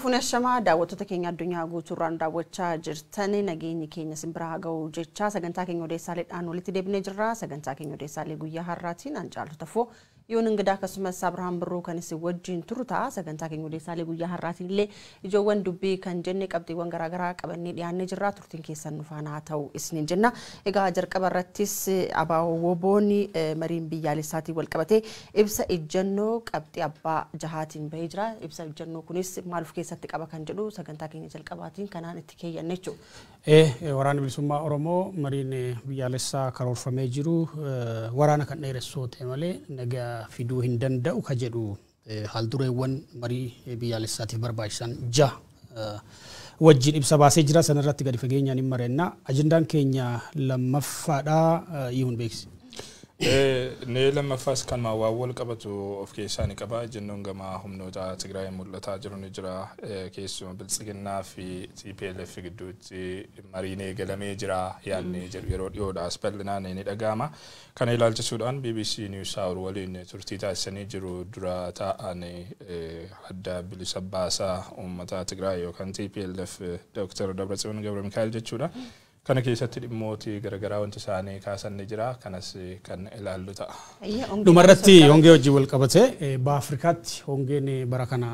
Harka shama daawwattoota keenya addunyaa guutuurraan daawwachaa jirtan nageenyi keenya simbira ga'u jecha sagantaa keenya odeessaaleedhaan walitti deebinee jirra. Sagantaa keenya odeessaalee guyyaa har'aatiin Ancaaluu Tafoo yoon ingidaa akkasumas Abrahaam Birruu kan isin wajjin turta. Sagantaa keenya odeessaalee guyyaa har'aatiin illee ijoowwan dubbii kan jenne qabxiiwwan garaagaraa qabannee dhiyaannee jirra. Turtiin keessan nu faana ta'u isiniin jenna. Egaa jalqaba irrattis abaawoboonni mariin biyyaalessaatiin wal qabatee ibsa ejjennoo qabxii abbaa jahaatiin bahee jira. Ibsa ejjennoo kunis maal keessatti qaba kan jedhu sagantaa keenya jalqabaatiin kanaan itti keeyyanne jechuudha. Waraana bilisummaa Oromoo mariin biyyaalessaa karoorfamee jiru waraana kan dheeressoo ta'e malee nagaa fiduu hin danda'u ka jedhu haaldureewwan marii biyyaalessaatiif barbaachisan wajjin ibsa baasee jira. Sanarratti gadi fageenyaan hin mareenna. Ajandaan keenya lammaffaadhaa yihuun beeksisa. Ne lammaffas kan wal qabatu of keessaa ni qaba. Jennoon gama humnoota Tigraay mul'ataa jiru ni jira. Keessuma Biltsiginnaa fi TPLF gidduutti mariin eegalamee jira. Yaadni jedhu yeroo dhiyoodhaas bal'inaan ni dhaga'ama. Kana ilaalchisuudhaan BBC News Hour waliin turtii taasisanii jiru. Dura taa'an adda bilisa baasaa uummata Tigraay yookaan TPLF Dr. Dabratsiyoon Gabramikaa'el jechuudha. Kana keessatti dhimmooti garagaraa wanti isaanii kaasan ni jira. Kanas kan ilaallu ta'a. Dhumarratti hongee wajjin wal qabate Afrikaatti hongeen bara kana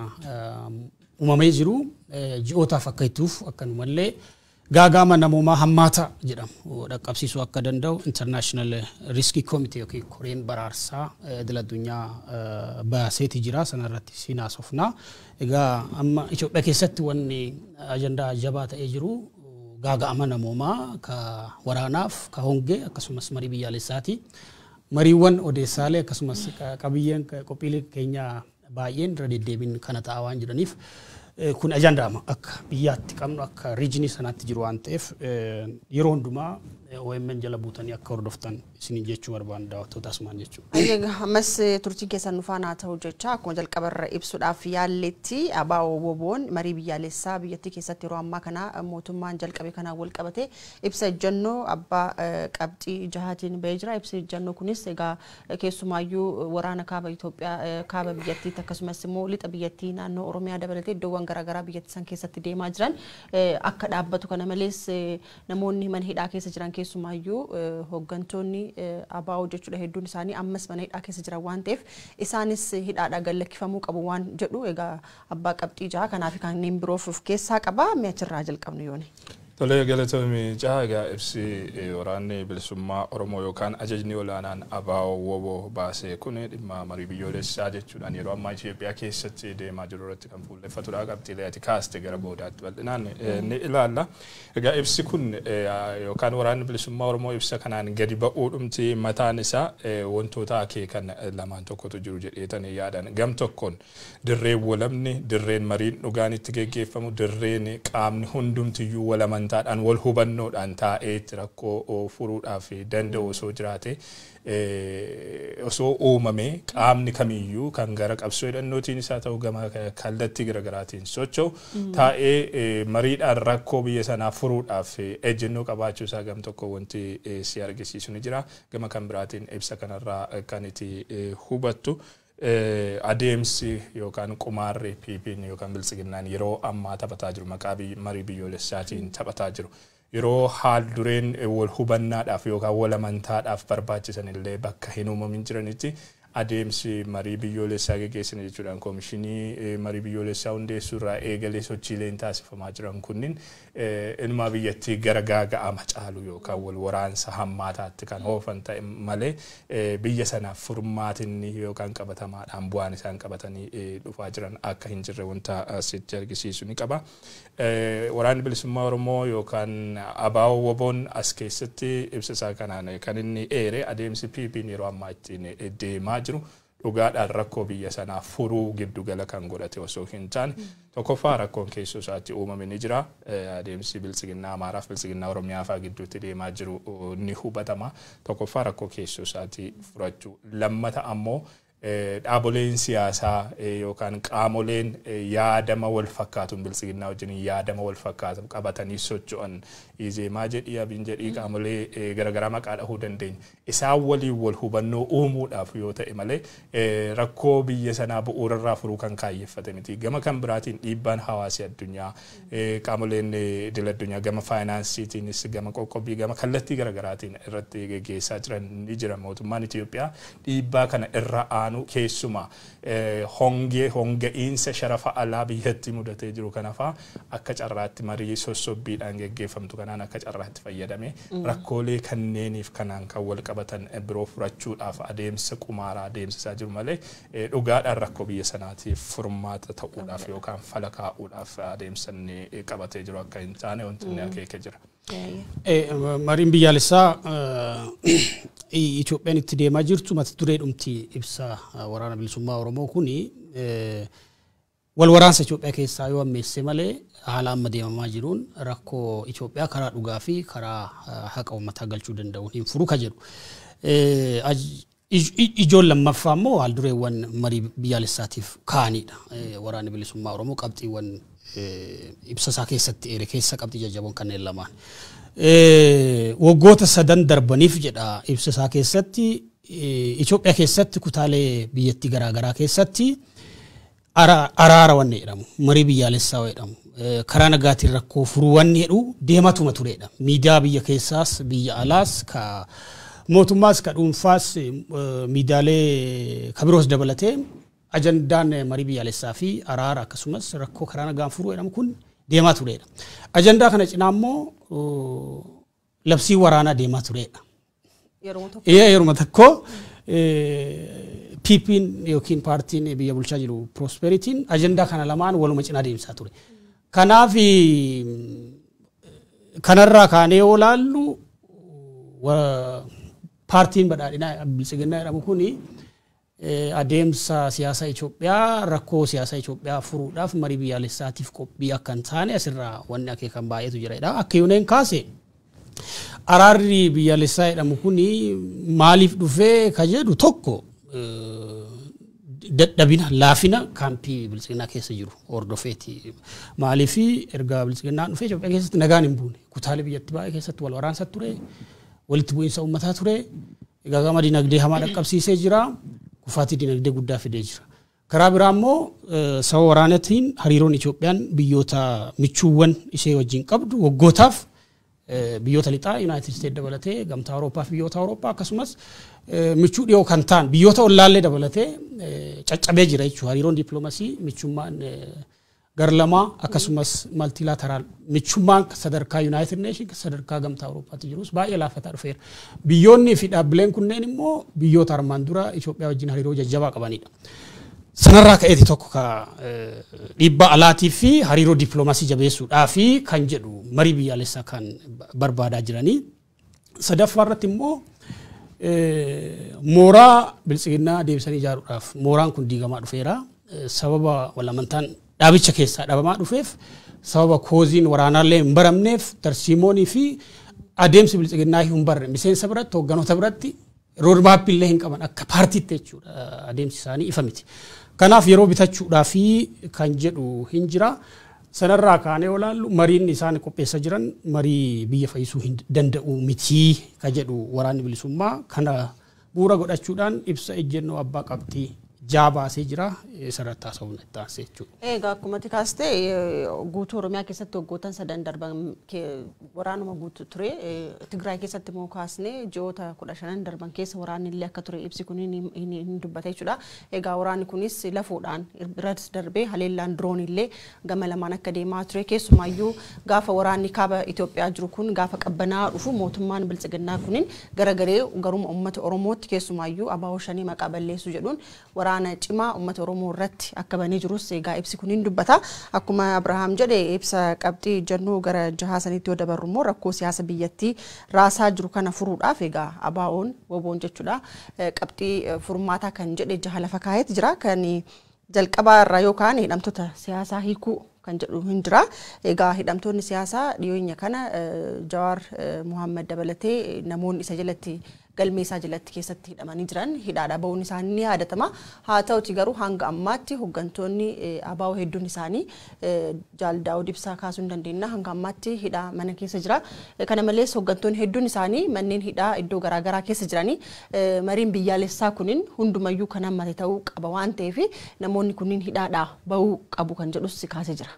uumamee jiru ji'ootaaf akka ittuuf akkanumallee gaagaama namoomaa hammaata jedhamu dhaqqabsiisuu akka danda'u International Risk Committee yookiin koreen baraarsaa idil addunyaa baaseeti jira. Sanarratti sinaasofna. Egaa amma Itoophiyaa keessatti wanni ajandaa jabaa ta'ee jiru gaaga'ama namoomaa ka waraanaaf ka hongee akkasumas marii biyyaalessaati. Mariiwwan odeessaalee akkasumas qabiyyeen qophiilee keenya baay'een irra deddeebiin kana ta'aa waan jiraniif kun ajandaama akka biyyaatti qabnu akka riijinii sanaatti jiru waan ta'eef yeroo hundumaa OMN jala buutanii akka hordoftan isiniin jechuu barbaan daawwattoota asumaan jechuudha. Egaa ammas turtiin keessan nu faana ta'u jecha akkuma jalqabarra ibsuudhaaf yaalletti abaawoboon marii biyyaalessaa biyyattii keessatti yeroo ammaa kana mootummaan jalqabe kanaan wal qabate ibsa ejjennoo abbaa qabxii jahaatiin bahee jira. Ibsa ejjennoo kunis egaa keessumaayyuu waraana kaaba Itoophiyaa kaaba biyyattiitti akkasumas immoo lixa biyyattii naannoo Oromiyaa dabalatee iddoowwan garaagaraa biyyattii san keessatti deemaa jiran akka dhaabbatu kana malees namoonni mana hidhaa keessa jiran keessumaayyuu hooggantoonni abaa'oo jechuudha hedduun isaanii ammas mana hidhaa keessa jiran waan ta'eef isaanis hidhaadhaa gallakkifamuu qabu waan jedhu egaa abbaa qabxii jaha kanaaf kanneen biroof of keessaa qaba. Mi'achirraa jalqabnu yoone. Tolee galatoomii jaha ibsi waraanni bilisummaa Oromoo yookaan ajajni olaanaan abaawobo baasee kun dhimma marii biyyoolessaa jechuudhaan yeroo ammaa Itoophiyaa keessatti deemaa jiru irratti kan fuullefatudha. Qabxiilee ati kaaste gara boodaatti bal'inaan ni ilaalla. Egaa ibsi kun yookaan waraanni bilisummaa Oromoo ibsa kanaan gadi ba'uudhumti mataan isaa wantoota akeekan lamaan tokkotu jiru jedheetanii yaadan. Gam tokkoon dirreen walamni dirreen mariin dhugaan itti geggeeffamu dirreen qaamni hundumtiyyuu walaman taadhaan wal hubannoodhaan taa'ee rakkoo furuudhaaf danda'u osoo jiraate osoo uumame qaamni kamiyyuu kan gara qabsoo hidhannootiin isaa ta'u gama kallattii garaagaraatiin socho'u taa'ee mariidhaan rakkoo biyya sanaa furuudhaaf ejjennoo qabaachuu isaa gam tokko wanti si argisiisu ni jira. Gama kan biraatiin ibsa kanarraa kan itti hubattu adeemsi yookaan qumaarri PP'n yookaan Biltsiginnaan yeroo ammaa taphataa jiru maqaa marii biyyoolessaatiin taphataa jiru. Yeroo haal dureen wal hubannaadhaaf yookaan wal amantaadhaaf barbaachisan illee bakka hin uumamin jiranitti adeemsi marii biyyoolessaa geggeessan jechuudhaan koomishinii marii biyyoolessaa hundeessuu irraa eegalee sochiileen taasifamaa jiran kunniin ilma biyyattii gara gaaga'ama caalu yookaan wal waraansa hammaataatti kan oofan ta'e malee biyya sanaaf furmaatinni yookaan qabatamaadhaan bu'aan isaan qabatanii dhufaa jiran akka hin jirre wanta asitti argisiisu ni qaba. Waraanni bilisummaa Oromoo yookaan abaawoboon as keessatti ibsa isaa kanaan kan inni eere adeemsi PP'n yeroo ammaa ittiin deemaa jiru dhugaadhaan rakkoo biyya sanaa furuu giddugala kan godhate osoo hin taane tokkoffaa rakkoon keessoo isaatti uumame ni jira. Adeemsi Biltsiginnaa Amaaraaf Biltsiginnaa Oromiyaa fa'aa gidduutti deemaa jiru ni hubatama. Tokkoffaa rakkoo keessoo isaatti furachuu. Lammata ammoo dhaaboleen siyaasaa yookaan qaamoleen yaadama wal fakkaatuun bilisiginnaa wajjin yaadama wal fakkaatu qabatanii socho'an Izeemaa jedhii Abiin jedhii qaamolee garaagaraa maqaa dhahuu dandeenya. Isaan waliin wal hubannoo uumuudhaaf yoo ta'e malee rakkoo biyya sanaa bu'uurarraa furuu kan kaayyeffate miti. Gama kan biraatiin dhiibbaan hawaasa addunyaa qaamoleen idil addunyaa gama faayinaansiitiinis gama qoqqobbii gama kallattii garaagaraatiin irratti geggeessaa jiran ni jira. Mootummaan Itoophiyaa dhiibbaa kana irra aanu keessumaa honga'iinsa sharafa alaa biyyatti mudatee jiru kanaafaa akka carraatti marii sossobbiidhaan geggeeffamtu kanaan akka carraatti fayyadame rakkoolee kanneeniif kanaan kan wal qabatan biroo furachuudhaaf adeemsa qumaaraa adeemsisaa jiru malee dhugaadhaan rakkoo biyya sanaatiif furmaata ta'uudhaaf yookaan fala kaa'uudhaaf adeemsa inni qabatee jiru akka hin taane wanti inni akeeka jira. Mariin biyyaalessaa Itoophiyaan itti deemaa jirtu mata duree dhumti ibsa waraana bilisummaa Oromoo kuni wal waraansa Itoophiyaa keessaa yoo ammeesse malee haala amma deemamaa jiruun rakkoo Itoophiyaa karaa dhugaa fi karaa haqa uummataa galchuu danda'u hin furu ka jedhu. Ijoon lammaffaa immoo haal dureewwan marii biyyaalessaatiif kaa'anidha. Waraanni bilisummaa Oromoo qabxiiwwan ibsa isaa keessatti eere keessa qabxii jajjaboon kanneen lamaan. Waggoota sadan darbaniif jedha ibsa isaa keessatti Itoophiyaa keessatti kutaalee biyyattii garaagaraa keessatti araara wanni jedhamu marii biyyaalessaa jedhamu karaa nagaatiin rakkoo furuu wanni jedhu deematuma turedha. Miidiyaa biyya keessaas biyya alaas ka mootummaas ka dhuunfaas miidiyaalee kabiroos dabalatee ajandaan marii biyyaalessaa fi araara akkasumas rakkoo karaa nagaan furuu jedhamu kun deemaa turedha. Ajandaa kana cinaa immoo labsii waraanaa deemaa turedha. Yeroo tokko PP'n yookiin paartiin biyya bulchaa jiru Prosperitiin ajandaa kana lamaan waluma cinaa deemsaa ture. Kanaaf kanarraa kaanee yoo laallu paartiin badhaadhinaa bilisiginnaa jedhamu kuni adeemsa siyaasa Itoophiyaa rakkoo siyaasa Itoophiyaa furuudhaaf marii biyyaalessaatiif qophii akka hin taane asirraa wanni akeekan baay'eetu jira. Akka yooneen kaase araarri biyyaalessaa jedhamu kuni maaliif dhufee ka jedhu tokko dadhabina laafina kaampii bilisiginnaa keessa jiru hordofeeti. Maaliif erga bilisiginnaan dhufee Itoophiyaa keessatti nagaan hin buune kutaalee biyyatti baay'ee keessatti wal waraansa ture walitti bu'iinsa uummataa ture gagama dinagdee hamaa dhaqqabsiisee jira. Kufaatii dinagdee guddaa fidee jira. Karaa biraa immoo sababa waraanatiin hariiroon Itoophiyaan biyyoota michuuwwan ishee wajjin qabdu waggootaaf biyyoota lixaa United States dabalatee gamtaa Awurooppaa fi biyyoota Awurooppaa akkasumas michuu dhiyoo kan ta'an biyyoota ollaallee dabalatee caccabee jira jechuudha. Hariiroon dippiloomasii michummaan garlamaa akkasumas maltilaateraal michummaan sadarkaa United Nations sadarkaa gamtaa Awurooppaatti jirus baay'ee laafataa dhufeera. Biyyoonni fi dhaabbileen kunneen immoo biyyoota armaan dura Itoophiyaa wajjin hariiroo jajjabaa qabanidha. Sanarraa ka'eeti tokko ka dhiibbaa alaatii fi hariiroo dippiloomasii jabeessuudhaa fi kan jedhu marii biyyaalessaa kan barbaadaa jiranii. Sadaffaa irratti immoo mooraa bilisiginnaa deebisanii ijaaruudhaaf mooraan kun diigamaa dhufeera. Sababa walamantaan dhaabicha keessaa dhabamaa dhufeef sababa kooziin waraanaallee hin baramneef tarsiimoonii fi adeemsi bilisiginnaa hin barre miseensa biratti hoogganoota biratti roodmaappii illee hin qaban akka paartiitti jechuudha adeemsi isaanii ifa miti. Kanaaf yeroo bitachuudhaa fi kan jedhu hin jira. Sanarraa kaanee olaallu mariin isaan qopheessaa jiran marii biyya fayyisuu hin danda'u miti kan jedhu waraanni bilisummaa kana bu'uura godhachuudhaan ibsa ejjennoo abbaa qabxii jaabaasee jira sarartaa ta'uun itti aansee jechuudha. Egaa akkuma kaastee guutuu Oromiyaa keessatti waggootan sadan darban waraanuma guutuu ture. Tigraay keessatti immoo kaasnee ji'oota 15 darban keessa waraanni illee akka ture ibsi kun hin dubbate jechuudha. Egaa waraanni kunis lafuudhaan biratti darbee haleellaan diroon illee gama lamaan akka deemaa ture. Keessumaayyuu gaafa waraanni kaaba Itoophiyaa jiru kun gaafa qabbanaa dhufu mootummaan bilisiginnaa kunin garagaree garuma uummata Oromootti keessumaayyuu abaaboo shanii maqaa balleessu jedhuun waraana cimaa uummata Oromoo irratti akka banee jirus egaa ibsi kun hin dubbata. Akkuma Abrahaam jedhe ibsa qabxii jennuu gara jahaasaniitti yoo dabarru immoo rakkoo siyaasa biyyattii raasaa jiru kana furuudhaaf egaa abaaboon woboon jechuudha qabxii furmaataa kan jedhe jaha lafa kaa'eet jira kan jalqabaa irraa yookaan hidhamtoota siyaasaa hiikuu kan jedhu hin jira. Egaa hidhamtoonni siyaasaa dhiyeenya kana Jawaar Mohaammed dabalatee namoonni isa jalatti galmee isaa jalatti keessatti hidhamanii jiran hidhaadhaa ba'uun isaanii ni yaadatama. Haa ta'uti garuu hanga ammaatti hooggantoonni ABO hedduun isaanii Jaal Daawud Ibsaa kaasuu hin dandeenya hanga ammaatti hidhaa mana keessa jira. Kana malees hooggantoonni hedduun isaanii manneen hidhaa iddoo garaagaraa keessa jiranii mariin biyyaalessaa kunin hundumayyuu kan hammate ta'uu qaba waan ta'eef namoonni kunniin hidhaadhaa ba'uu qabu kan jedhus kaasee jira.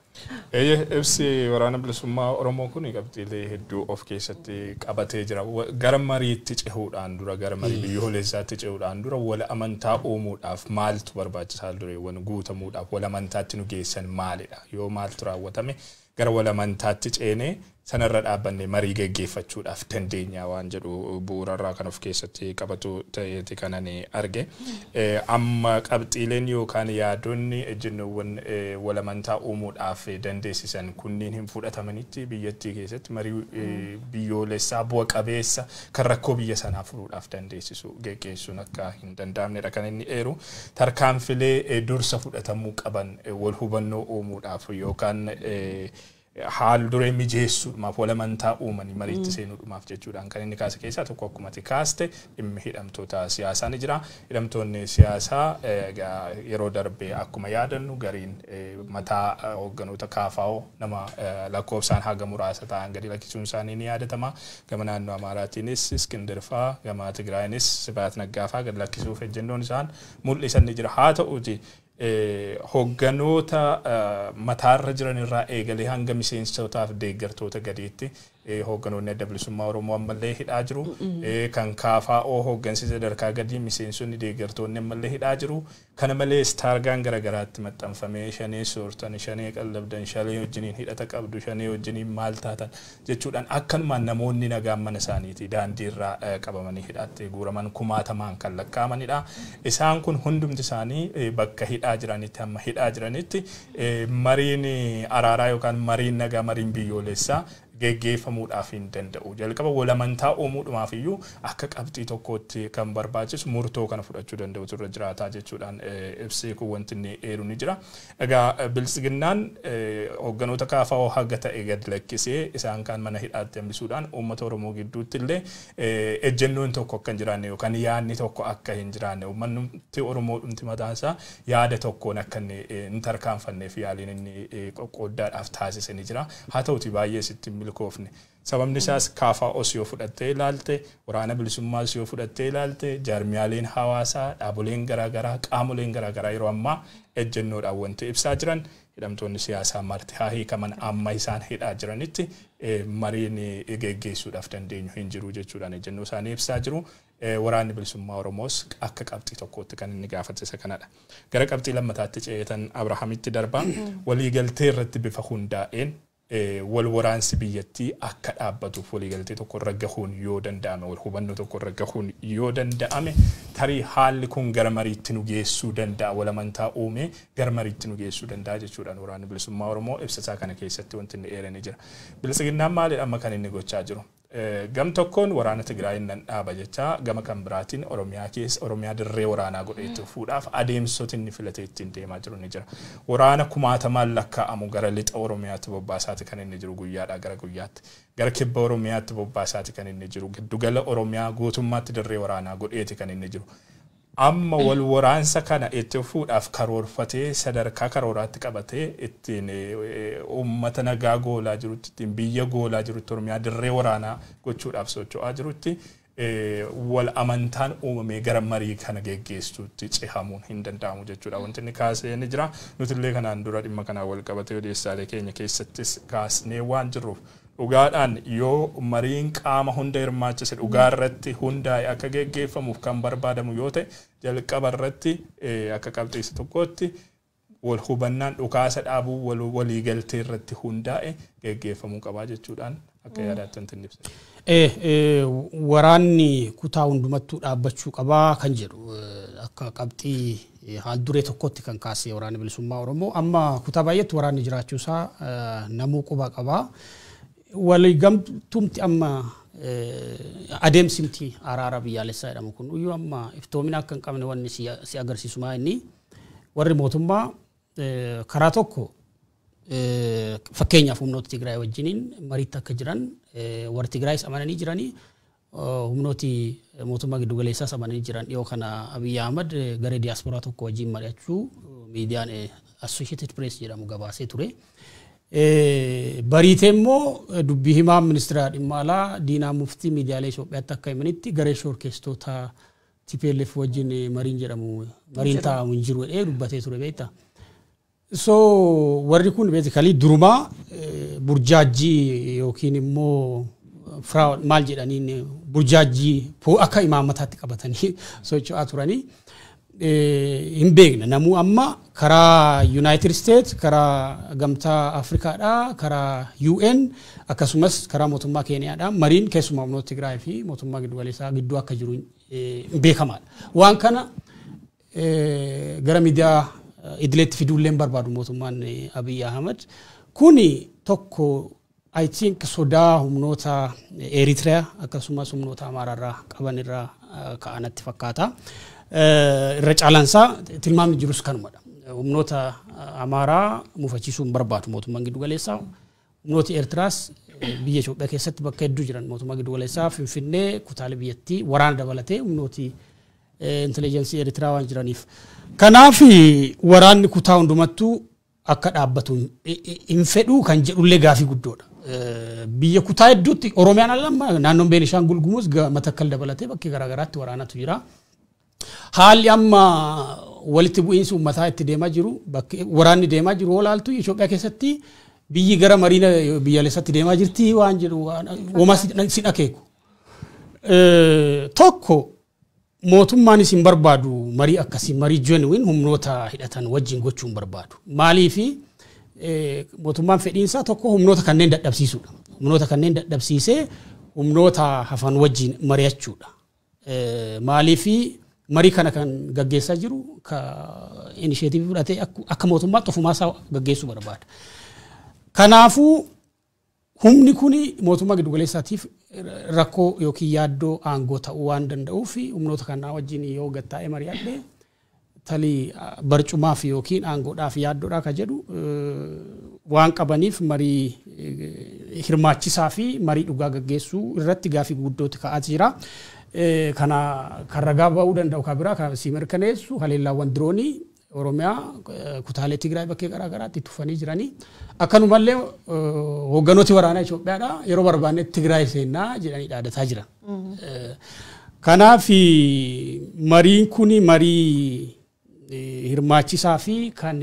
Ibsi waraana bilisummaa Oromoo kun qabxiilee hedduu of keessatti qabatee jira. Gara mariitti cehuudhaan dura gara marii biyyoolessaatti cehuudhaan dura wal amantaa uumuudhaaf maaltu barbaachisaa dureewwan guutamuudhaaf wal amantaatti nu geessan maalidha? Yoo maaltu raawwatame gara wal amantaatti ceenee sanarra dhaabbanne marii geggeeffachuudhaaf dandeenya waan jedhu bu'uurarraa kan of keessatti qabatu ta'eeti kanan arge. Amma qabxiileen yookaan yaadonni ejjennoowwan wal amantaa uumuudhaaf dandeessisan kunniin hin fudhatamanitti biyyattii keessatti marii biyyoolessaa bu'a qabeessa kan rakkoo biyya sanaa furuudhaaf dandeessisu geggeessuun akka hin danda'amnedha kan inni eeru. Tarkaanfilee dursa fudhatamuu qaban wal hubannoo uumuudhaaf yookaan haal duree mijeessuudhaaf wal amantaa uumanii mariitti seenuudhaaf jechuudhaan kan inni kaase keessaa tokko akkuma kaaste dhimmi hidhamtoota siyaasaa ni jira. Hidhamtoonni siyaasaa yeroo darbee akkuma yaadannu gariin mataa hoogganoota KFO nama lakkoofsaan haga muraasa ta'an gadi lakkisuun isaanii ni yaadatama. Gama naannoo Amaaraatiinis Iskindir fa'aa gama Tigraayinis Sibaat Naggaa fa'aa gadi lakkisuuf ejjennoon isaan mul'isan ni jira. Haa ta'uuti hogganoota mataarra jiran irraa eegalee hanga miseensotaaf deeggartoota gadiitti hogganoonni adda bilisummaa Oromoo ammallee hidhaa jiru. Kan KFO hoggansiisa sadarkaa gadii miseensonni deeggartoonni ammallee hidhaa jiru. Kana malees taargaan garaagaraatti maxxanfamee shanee soortan, shanee qallabdan, shanee wajjiniin hidhata qabdu, shanee wajjiniin maal taatan jechuudhaan akkanumaan namoonni nagaan mana isaaniitii daandii irraa qabamanii hidhaatti guuraman kumaatamaan kan lakkaa'amanidha. Isaan kun hundumti isaanii bakka hidhaa jiranitti amma hidhaa jiranitti mariin araaraa yookaan mariin nagaa mariin biyyoolessaa geggeeffamuudhaaf hin danda'u. Jalqaba wal amantaa uumuudhaaf iyyuu akka qabxii tokkootti kan barbaachisu murtoo kana fudhachuu danda'utu irra jiraataa jechuudhaan ibsee kun wanti inni eeru ni jira. Egaa bilisiginnaan hogganoota KFO haga ta'e gad lakkisee isaan kan mana hidhaatti hambisuudhaan uummata Oromoo gidduutti illee ejjennoon tokko akka hin jiraanne yookaan yaadni tokko akka hin jiraanne uummanni Oromoo dhumti mataasaa yaada tokkoon akka hin tarkaanfanneef yaaliin inni qoqqooddaadhaaf taasise ni jira. Haa ta'uti baay'ee sitti milkoofne. Sababni isaas KFO yoo fudhattee ilaalte, waraana bilisummaa yoo fudhattee ilaalte, jaarmiyaaleen hawaasaa, dhaaboleen garaagaraa, qaamoleen garaagaraa yeroo ammaa ejjennoodhaan wanti ibsaa jiran hidhamtoonni siyaasaa marti haa hiikaman amma isaan hidhaa jiranitti mariin geggeessuudhaaf dandeenyu hin jiru jechuudhaan ejjennoo isaanii ibsaa jiru. Waraanni bilisummaa Oromoos akka qabxii tokkootti kan inni gaafate kanadha. Gara qabxii lammataatti ceetan Abrahaamitti darbaa waliigaltee irratti bifa hundaa'een wal waraansi biyyattii akka dhaabbatuuf waliigaltee tokko irra gahuun yoo danda'ame wal hubannoo tokko irra gahuun yoo danda'ame tarii haalli kun gara mariitti nu geessuu danda'a wal amantaa uumee gara mariitti nu geessuu danda'a jechuudhaan waraanni bilisummaa Oromoo ibsasaa kana keessatti wanti inni eeranii jira. Bilisiginnaan maalidha amma kan inni gochaa jiru? Gam tokkoon waraana Tigraayin nan dhaaba jechaa gama kan biraatiin Oromiyaa dirree waraanaa godheetti fuudhaaf adeemsota inni filatee ittiin deemaa jiru ni jira. Waraana kumaatamaan lakkaa'amu gara lixa Oromiyaatti bobbaasaati kan inni jiru guyyaadhaa gara guyyaatti. Gara kibba Oromiyaatti bobbaasaati kan inni jiru. Giddugala Oromiyaa guutummaatti dirree waraanaa godheeti kan inni jiru. Amma wal waraansa kana itti fuudhaaf karoorfatee sadarkaa karooraatti qabatee ittiin uummata nagaa goolaa jirutti ittiin biyya goolaa jirutti Oromiyaa dirree waraanaa gochuudhaaf socho'aa jirutti wal amantaan uumamee gara marii kana geggeessuutti cehamuun hin danda'amu jechuudha. Wanti inni kaasee ni jira. Nuti illee kanaan dura dhimma kanaan wal qabatee odeessaalee keenya keessattis kaasnee waan jirruuf dhugaadhaan yoo mariin qaama hunda hirmaachise dhugaa irratti hundaa'e akka geggeeffamuuf kan barbaadamu yoo ta'e jalqaba irratti akka qabxiisa tokkotti wal hubannaan dhukaasa dhaabuu waliigaltee irratti hundaa'e geggeeffamuu qabaa jechuudhaan akka yaadaatti wanti inni ibsa. Waraanni kutaa hundumattuu dhaabbachuu qabaa kan jedhu akka qabxii haal duree tokkotti kan kaasee waraanni bilisummaa Oromoo amma kutaa baay'eetti waraanni jiraachuusaa namuu quba qabaa. Waliigamtumti amma adeemsimti araara biyyaalessaa jedhamu kun iyyuu amma iftoomina akka hin qabne wanni si agarsiisumaa inni warri mootummaa karaa tokko fakkeenyaaf humnoota Tigraay wajjiniin mariitti akka jiran warri Tigraayis amananii jiranii humnooti mootummaa giddu galeessaa samananii jiran dhiyoo kana Abiy Ahmad garee diiyaasporaa tokko wajjin mari'achuu miidiyaan Associated Press jedhamu gabaasee ture. Bariitee immoo dubbii himaa ministeera dhimma alaa Diinaa Muftii miidiyaalee Itoophiyaatti akka himanitti garee shorkeessitoota TPLF wajjin mariin jedhamu mariin taa'amu hin jiru jedhee dubbatee ture beektaa. So warri kun basically durumaa burjaajii yookiin immoo maal jedhaniin burjaajii akka imaamataatti qabatanii socho'aa turanii hin beekne namuu amma karaa United States karaa gamtaa Afrikaadhaa karaa UN akkasumas karaa mootummaa Keeniyaadhaa mariin keessumaa humnoota Tigraay fi mootummaa giddu galeessaa gidduu akka jiru hin beekamaadha. Waan kana gara miidiyaa idileetti fiduulleen barbaadu mootummaan Abiy Ahmad kuni tokko I think sodaa humnoota Eritrea akkasumas humnoota Amaaraarraa qaban irraa ka'anatti fakkaata. Irra caalansaa tilmaamni jirus kanumadha. Humnoota Amaaraa mufachiisuun barbaadu mootummaan giddu galeessaa. Humnooti Eertiraas biyya Itoophiyaa keessatti bakka hedduu jiran mootummaa giddu galeessaa Finfinnee kutaalee biyyattii waraana dabalatee humnooti intelligensii Eertiraa waan jiraniif. Kanaaf waraanni kutaa hundumattuu akka dhaabbatu hin fedhu kan jedhullee gaafii guddoodha. Biyya kutaa hedduutti Oromiyaan alama naannoon Beenishaangul Gumuz Matakkal dabalatee bakkee garaagaraatti waraanatu jira. Haalli amma walitti bu'iinsi uummataa itti deemaa jiru bakkee waraanni deemaa jiru olaaltu Itoophiyaa keessatti biyyi gara mariina biyyaalessatti deemaa jirti waan jedhu wama sin akeeku. Tokko mootummaanis hin barbaadu marii akkasii marii genuine humnoota hidhatan wajjin gochuun barbaadu. Maaliifi mootummaan fedhiinsaa tokko humnoota kanneen dadhabsiisuudha. Humnoota kanneen dadhabsiisee humnoota hafan wajjin mari'achuudha. Maaliifi marii kana kan gaggeessaa jiru ka initiative fudhatee akka mootummaa ofumaa isaa gaggeessuu barbaada. Kanaafuu humni kuni mootummaa giddu galeessaatiif rakkoo yookiin yaaddoo aangoo ta'uu waan danda'uuf humnoota kanaa wajjin yoo gattaa'ee mari'adhe talii barcumaaf yookiin aangoodhaaf yaaddoodhaa ka jedhu waan qabaniif marii hirmaachisaa fi marii dhugaa gaggeessuu irratti gaafii guddooti ka'aa jira. Kana kan ragaa ba'uu danda'u ka biraa kan si mirkaneessu haleellaawwan diroonii Oromiyaa kutaalee Tigraay bakkee garaagaraatti tufanii jiranii akkanumallee hoogganooti waraanaa Itoophiyaadhaa yeroo barbaannetti Tigraay seennaa jedhanii dhaadataa jiran. Kanaaf mariin kuni marii hirmaachisaa fi kan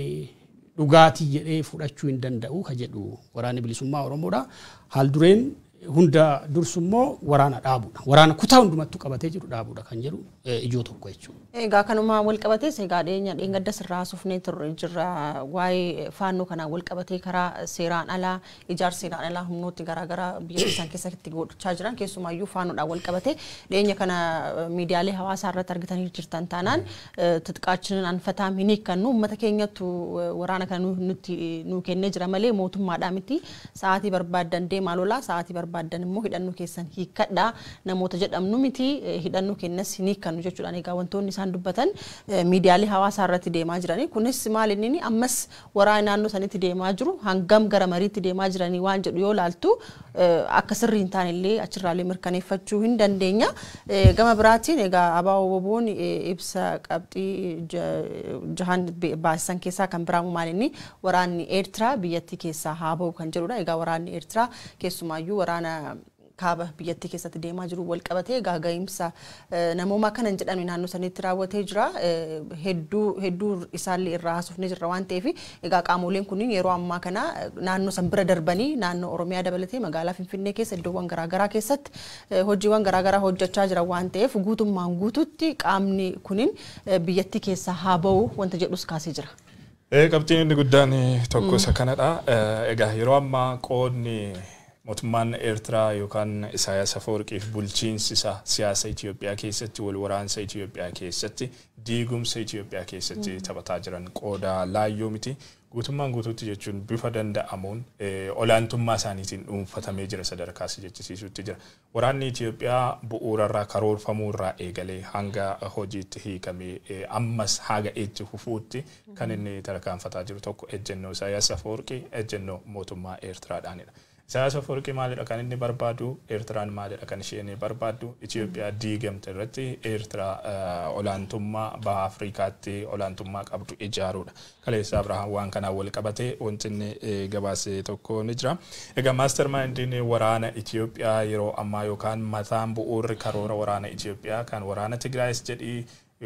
dhugaatii jedhee fudhachuu hin danda'u ka jedhu waraanni bilisummaa Oromoodha. Haal dureen hunda dursummoo waraana dhaabuudha. Waraana kutaa hundumattuu qabatee jiru dhaabuudha kan jedhu ijoo tokko jechuudha. Egaa kanuma wal qabatee egaa dheengadda sirraa sufnee jirra waa'ee faannoo kanaa wal qabatee karaa seeraan alaa ijaarsa seeraan alaa humnooti garaagaraa biyya isaan keessatti godhachaa jiran keessumaayyuu faannoodhaan wal qabatee dheenya kana miidiyaalee hawaasaa irratti argitanii jirtan taanaan titqaachinin anfataa hin hiikkannu uummata keenyattu waraana kana nutti nuu kennee jira malee mootummaadhaa miti sa'aatii barbaaddan deemaa lolaa sa'aatii barbaadan immoo hidhannoo keessan hiikkadhaa namoota jedhamnu miti hidhannoo kennas hin hiikkannu jechuudhaan egaa wantoonni isaan dubbatan miidiyaalee hawaasaa irratti deemaa jiranii kunis maal inni ammas waraana naannoo sanitti deemaa jiru hangam gara mariitti deemaa jiranii waan jedhu yoo laaltu akka sirrii hin taanellee achirraalee mirkaneeffachuu hin dandeenya. Gama biraatiin egaa ABO WBO'n ibsa qabxii jahan baasisan keessaa kan biraamu maal inni waraanni Eertiraa biyyattii keessaa haa ba'u kan jedhudha. Egaa waraanni Eertiraa keessumaayyuu waraana kaaba biyyattii keessatti deemaa jiru wal qabatee gaaga'imsa namooma kanan jedhame naannoo sanitti raawwatee jira hedduu isaallee irraa haasofnee jirra waan ta'eef egaa qaamoleen kunniin yeroo ammaa kana naannoo san bira darbanii naannoo Oromiyaa dabalatee magaalaa Finfinnee keessa iddoowwan garaagaraa keessatti hojiiwwan garaagaraa hojjechaa jira waan ta'eef guutummaan guututti qaamni kunniin biyyattii keessaa haa ba'u wanta jedhus kaasee jira. Qabxiin inni guddaan tokko isa kanadha. Egaa yeroo ammaa qoodni mootummaan Eertiraa yookaan Isaayyaas Afeworqiif bulchiinsi isaa siyaasa Itoophiyaa keessatti wal waraansa Itoophiyaa keessatti diigumsa Itoophiyaa keessatti taphataa jiran qooda laayyoo miti. Guutummaan guutuutti jechuun bifa danda'amuun olaantummaa isaaniitiin dhuunfatamee jira sadarkaas jechisiisutti jira. Waraanni Itoophiyaa bu'uurarraa karoorfamuurraa eegalee hanga hojiitti hiikamee ammas haga itti fufuutti kan inni tarkaanfataa jiru tokko ejjennoo Isaayyaas Afeworqii ejjennoo mootummaa Eertiraadhaanidha. Isaayyaas Afwerqii maalidha kan inni barbaadu, Eertiraan maalidha kan isheen barbaaddu, Itoophiyaa diigamte irratti Eertiraa olaantummaa baha Afrikaatti olaantummaa qabdu ijaaruudha. Kaleessa Abrahaam waan kanaan wal qabatee wanti inni gabaase tokko ni jira. Egaa maastermaayindiin waraana Itoophiyaa yeroo ammaa yookaan mataan bu'uurri karoora waraana Itoophiyaa kan waraana Tigraayis jedhii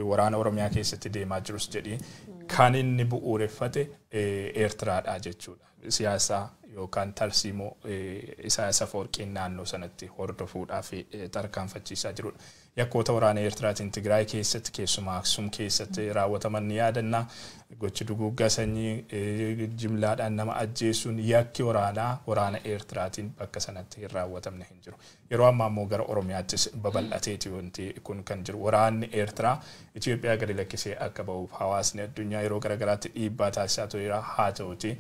waraana Oromiyaa keessatti deemaa jirus jedhii kan inni bu'uureffate Eertiraadha jechuudha. Siyaasa yookaan tarsiimoo Isaayyaas Afwerqiin naannoo sanatti hordofuudhaaf tarkaanfachiisaa jirudha. Yakkoota waraana Eertiraatiin Tigraay keessatti keessumaa Aksum keessatti raawwataman ni yaadanna. Gochi duguuggaa sanyii jimlaadhaan nama ajjeesuun yakki waraana Eertiraatiin bakka sanatti hin raawwatamne hin jiru. Yeroo ammaa immoo gara Oromiyaattis babal'ateeti wanti kun kan jiru. Waraanni Eertiraa Itoophiyaa gadi lakkisee akka ba'uuf hawaasni addunyaa yeroo garaagaraatti dhiibbaa taasisaa tureera. Haa ta'uti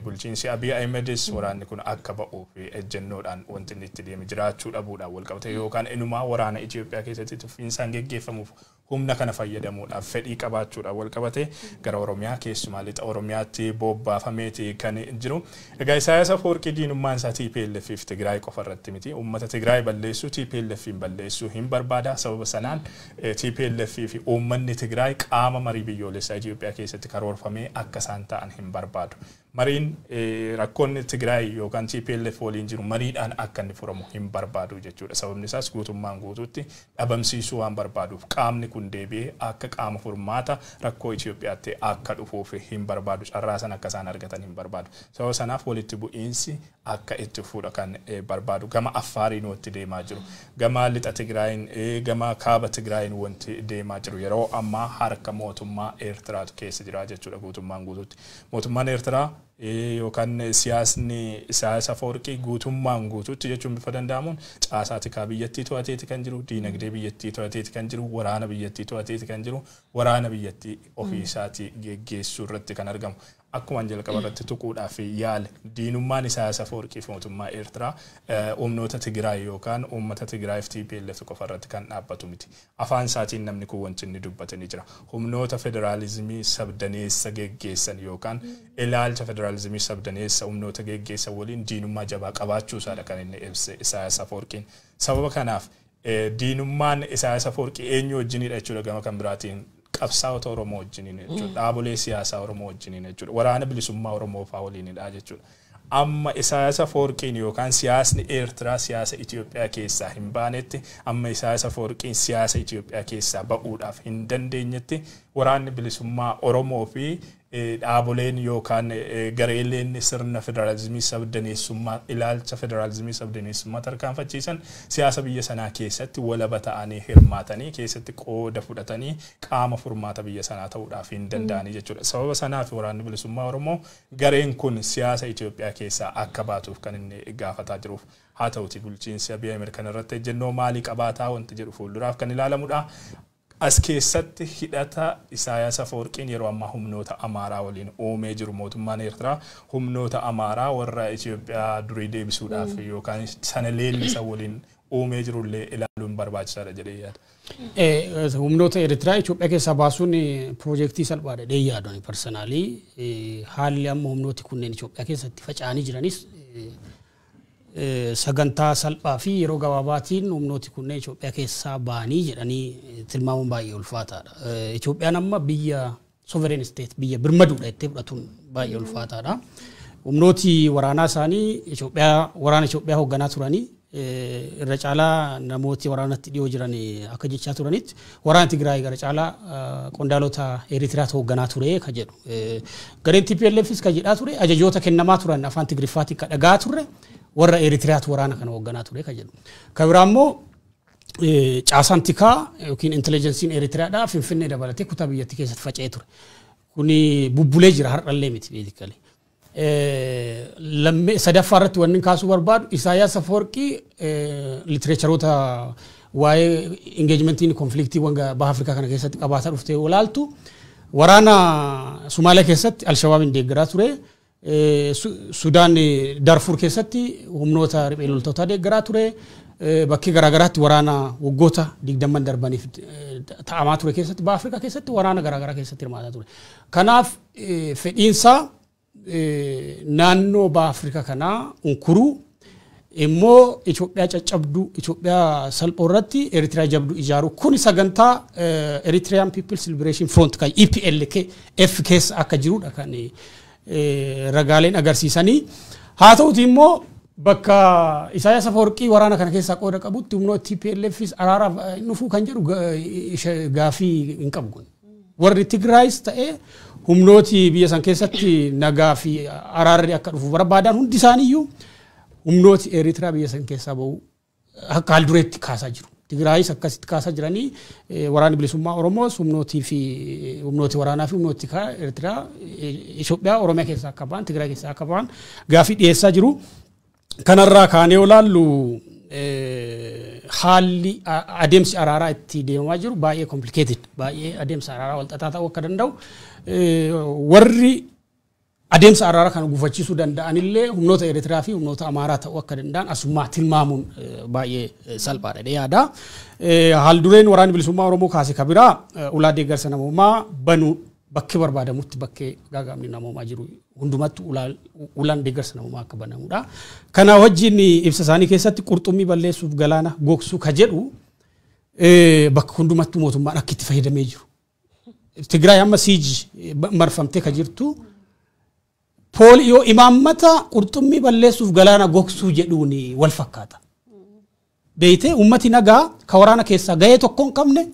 bulchiinsi Abiy Ahmedis waraanni kun akka ba'uuf ejjennoodhaan wanti inni itti deeme jiraachuu dhabuudhaan wal qabate yookaan inumaa waraana Itoophiyaa keessatti tuffiinsaan geggeeffamuuf humna kana fayyadamuudhaaf fedhii qabaachuudhaan wal qabate gara Oromiyaa keessumaa lixa Oromiyaatti bobbaafameeti kan jiru. Egaa Isaayyaas Afwerqii diinummaan isaa TPLF fi Tigraay qofa irratti miti. Uummata Tigraay balleessuu TPLF balleessuu hin barbaada. Sababa sanaan TPLF fi uummanni Tigraay qaama marii biyyoolessaa Itoophiyaa keessatti karoorfamee akka isaan ta'an hin barbaadu. Mariin rakkoonni Tigraay yookaan TPLF waliin jiru mariidhaan akka inni furamu hin barbaadu jechuudha. Sababni isaas guutummaan guutuutti dhabamsiisuu waan barbaaduuf qaamni kun deebi'ee akka qaama furmaata rakkoo Itoophiyaatti akka dhufuuf hin barbaadu. Carraa san akka isaan argatan hin barbaadu. Sababa sanaaf walitti bu'iinsi akka itti fuudha kan barbaadu. Gama Affaariin wanti deemaa jiru. Gama lixa Tigraayin gama kaaba Tigraayin wanti deemaa jiru. Yeroo ammaa harka mootummaa Eertiraatu keessa jira jechuudha guutummaan guutuutti. Mootummaan Eertiraa yookaan siyaasni Isaayyaas Afwerqii guutummaan guutuutti jechuun bifa danda'amuun caasaa tikaa biyyattii to'ateeti kan jiru, diinagdee biyyattii to'ateeti kan jiru, waraana biyyattii to'ateeti kan jiru, waraana biyyattii ofii isaatii geggeessuu irratti kan argamu. Akkuma jalqaba irratti tuquudhaaf yaale diinummaan Isaayyaas Afwerqii fi mootummaa Eertiraa humnoota Tigraay yookaan uummata Tigraay fi TPLF qofa irratti kan dhaabbatu miti. Afaan isaatiin namni kun wanti inni dubbatanii jira. Humnoota federaalizimii sabdaneessa geggeessan yookaan ilaalcha federaalizimii sabdaneessa humnoota geggeessan waliin diinummaa jabaa qabaachuu isaadha kan inni ibse Isaayyaas Afwerqiin. Sababa kanaaf diinummaan Isaayyaas Afwerqii eenyu wajjinidha jechuudha gama kan biraatiin. Qabsaa'ota Oromoo wajjiniin jechuudha. Dhaabolee siyaasaa Oromoo wajjiniin jechuudha. Waraana bilisummaa Oromoo fa'aa waliinidha jechuudha. Amma Isaayyaas Afwerqiin yookaan siyaasni Eertiraa siyaasa Itoophiyaa keessaa hin baanetti amma Isaayyaas Afwerqiin siyaasa Itoophiyaa keessaa ba'uudhaaf hin dandeenyetti waraanni bilisummaa Oromoo fi dhaaboleen yookaan gareeleen sirna federaalizimii sabdaneessummaa ilaalcha federaalizimii sabdaneessummaa tarkaanfachiisan siyaasa biyya sanaa keessatti walaba ta'anii hirmaatanii keessatti qooda fudhatanii qaama furmaata biyya sanaa ta'uudhaaf hin danda'anii jechuudha. Sababa sanaaf waraanni bilisummaa Oromoo gareen kun siyaasa Itoophiyaa keessaa akka baatuuf kan inni gaafataa jiruuf haa ta'uti bulchiinsi Abiy Ahmed kan irratti ejjennoo maalii qabaataa wanti jedhu fuulduraaf kan ilaalamudha. As keessatti hidhata Isaayyaas Afwerqiin yeroo ammaa humnoota Amaaraa waliin uumee jiru mootummaan Eertiraa humnoota Amaaraa warra Itoophiyaa durii deebisuudhaaf yookaan sana leellisa waliin uumee jirullee ilaaluun barbaachisaadha jedhee yaada. Humnoota Eertiraa Itoophiyaa keessaa baasuun piroojeektii salphaadha jedhee yaadani parsanaalii haalli amma humnooti kunneen Itoophiyaa keessatti faca'anii jiranis sagantaa salphaa fi yeroo gabaabaatiin humnooti kunneen Itoophiyaa keessaa ba'anii jedhanii tilmaamuun baay'ee ulfaataadha. Itoophiyaan amma biyya sovereign state biyya birmaduudha jettee fudhatuun baay'ee ulfaataadha. Humnooti waraanaa isaanii waraana Itoophiyaa hoogganaa turanii irra caalaa namooti waraanatti dhiyoo jiran akka jechaa turanitti waraana Tigraay gara caalaa qondaalota Eertiraatu hoogganaa ture ka jedhu. Gareen TPLFis ka jedhaa ture ajajoota kennamaa turan afaan Tigriffaatiin ka dhagaa turre warra Eertiraatu waraana kana hoogganaa ture ka jedhu. Ka biraa immoo caasaan tikaa yookiin intelligensiin Eertiraadhaa Finfinnee dabalatee kutaa biyyattii keessatti faca'ee ture. Kuni bubbulee jira har'allee miti beekali. Sadaffaa irratti wanni kaasuu barbaadu Isaayyaas Afwerqii literacharoota waa'ee engagementiin konfliktiiwwan baha Afrikaa kana keessatti qabaataa dhuftee olaaltu waraana Somaaliyaa keessatti Alshabaabiin deeggaraa ture. Sudaan Darfur keessatti humnoota riphee loltootaa deeggaraa ture. Bakkee garaagaraatti waraana waggoota 20 darbaniif ta'amaa ture keessatti baha Afrikaa keessatti waraana garaagaraa keessatti hirmaataa ture. Kanaaf fedhiinsaa naannoo baha Afrikaa kanaa unkuru immoo Itoophiyaa caccabduu Itoophiyaa salphoo irratti Eritiriyaa jabduu ijaaru kun sagantaa Eritrean People's Liberation Front kan EPLF keessa akka jirudha kan ragaaleen agarsiisanii haa ta'uti immoo bakka Isaayyaas Afwerqii waraana kana keessaa qooda qabutti humnooti TPLFs araara dhufuu kan jedhu gaafii hin qabu. Warri Tigraayis ta'ee humnooti biyya san keessatti nagaa fi araarri akka dhufu barbaadan hundi isaaniiyyuu humnooti Eritiriyaa biyya san keessaa bahu akka haldureetti kaasaa jiru. Tigraayis akkasitti kaasaa jiranii waraanni bilisummaa Oromoos humnooti waraanaa fi humnooti Eritiriyaa Itoophiyaa Oromiyaa keessaa akka ba'an Tigraay keessaa akka ba'an gaafii dhiyeessaa jiru. Kanarraa kaanee olaallu haalli adeemsi araaraa itti deemaa jiru baay'ee complicated baay'ee adeemsa araaraa walxaxaa ta'uu akka danda'u warri adeemsa araaraa kana gufachiisuu danda'anillee humnoota Eritiriyaa fi humnoota Amaaraa ta'uu akka danda'an asummaa tilmaamuun baay'ee salphaadha yaada. Haaldureen waraanni bilisummaa Oromoo kaase kabiraa ulaa deeggarsa namoomaa banuu bakki barbaadamutti bakkee gaagaamni namoomaa jiru hundumattu ulaan deeggarsa namoomaa akka banamudha. Kana wajjin ibsa isaanii keessatti qurxummii balleessuuf galaana gogsuu ka jedhu bakka hundumattu mootummaan akka itti fayyadamee jiru. Tigraay amma siiji marfamtee ka jirtu pooliyoo imaammata qurxummii balleessuuf galaana gogsuu jedhuun wal fakkaata. Beeytee ummati nagaa ka waraana keessaa gahee tokko hin qabne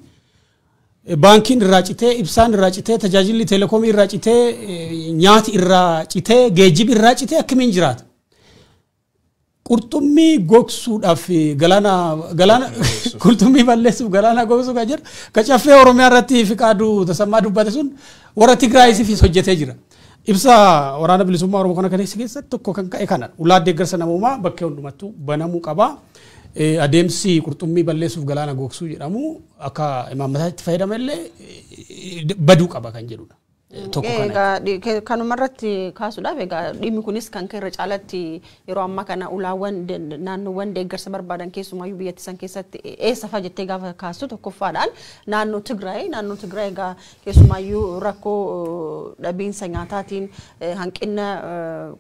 baankiin irraa citee ibsaan irraa citee tajaajilli telekoomii irraa citee nyaati irraa citee geejjibi irraa citee akkamiin jiraata. Qurxummii gogsuudhaaf galaana qurxummii balleessuuf galaana gogsuu kan jedhu kacaffee Oromiyaa irratti Fiqaaduu Tasammaa dubbate sun warra Tigraayisiifis hojjetee jira. Ibsa waraana bilisummaa Oromoo kana keessatti tokko kan ka'e kana ulaa deeggarsa namoomaa bakkee hundumattuu banamuu qaba. Adeemsi qurxummii balleessuuf galaana gogsuu jedhamu akka imaammataatti fayyadamallee baduu qaba kan jedhudha. Kanumarratti kaasuudhaaf egaa dhimmi kunis kan irra caalatti yeroo ammaa kana ulaawwan naannoowwan deeggarsa barbaadan keessumayyuu biyyatti san keessatti eessa fa'a jettee gaafa kaastu tokkoffaadhaan naannoo Tigraay egaa keessumayyuu rakkoo dhabiinsa nyaataatiin hanqina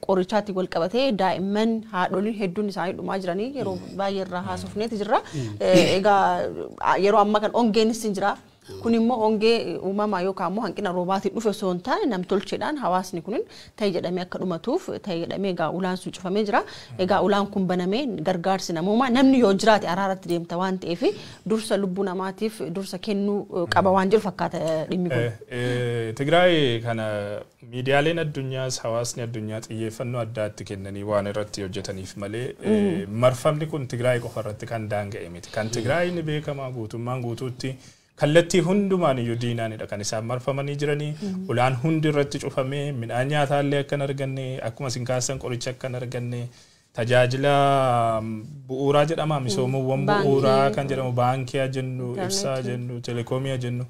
qorichaatiin wal qabatee daa'imman haadholiin hedduun isaanii dhumaa jiranii yeroo baay'ee irraa haasofneeti jirra. Egaa yeroo ammaa kan ongeenis hin jira. Kun immoo ongee uumamaa yookaan immoo hanqina roobaatiin dhufe osoo hin taane namtolcheedhaan hawaasni kun ta'ee jedhamee akka dhumatuuf ta'ee jedhamee egaa ulaan sun cufamee jira. Egaa ulaan kun banamee gargaarsi namoomaa namni yoo jiraate araaratti deemta waan ta'eef dursa lubbuu namaatiif dursa kennuu qaba waan jiru fakkaata dhimmi kun. Tigraay kana miidiyaaleen addunyaas hawaasni addunyaa xiyyeeffannoo addaatti kennanii waan irratti hojjetaniif malee marfamni kun Tigraay qofa irratti kan daanga'e miti. Kan Tigraay ni beekamaa guutummaan guutuutti kallattii hundumaan iyyuu diinaanidha kan isaan marfamanii jiranii ulaan hundi irratti cufamee midhaan nyaataallee akka hin arganne akkuma isin kaasan qoricha akka hin arganne tajaajila bu'uuraa jedhama misoomawwan bu'uuraa kan jedhamu baankii jennu ibsaa jennu telekoomii jennu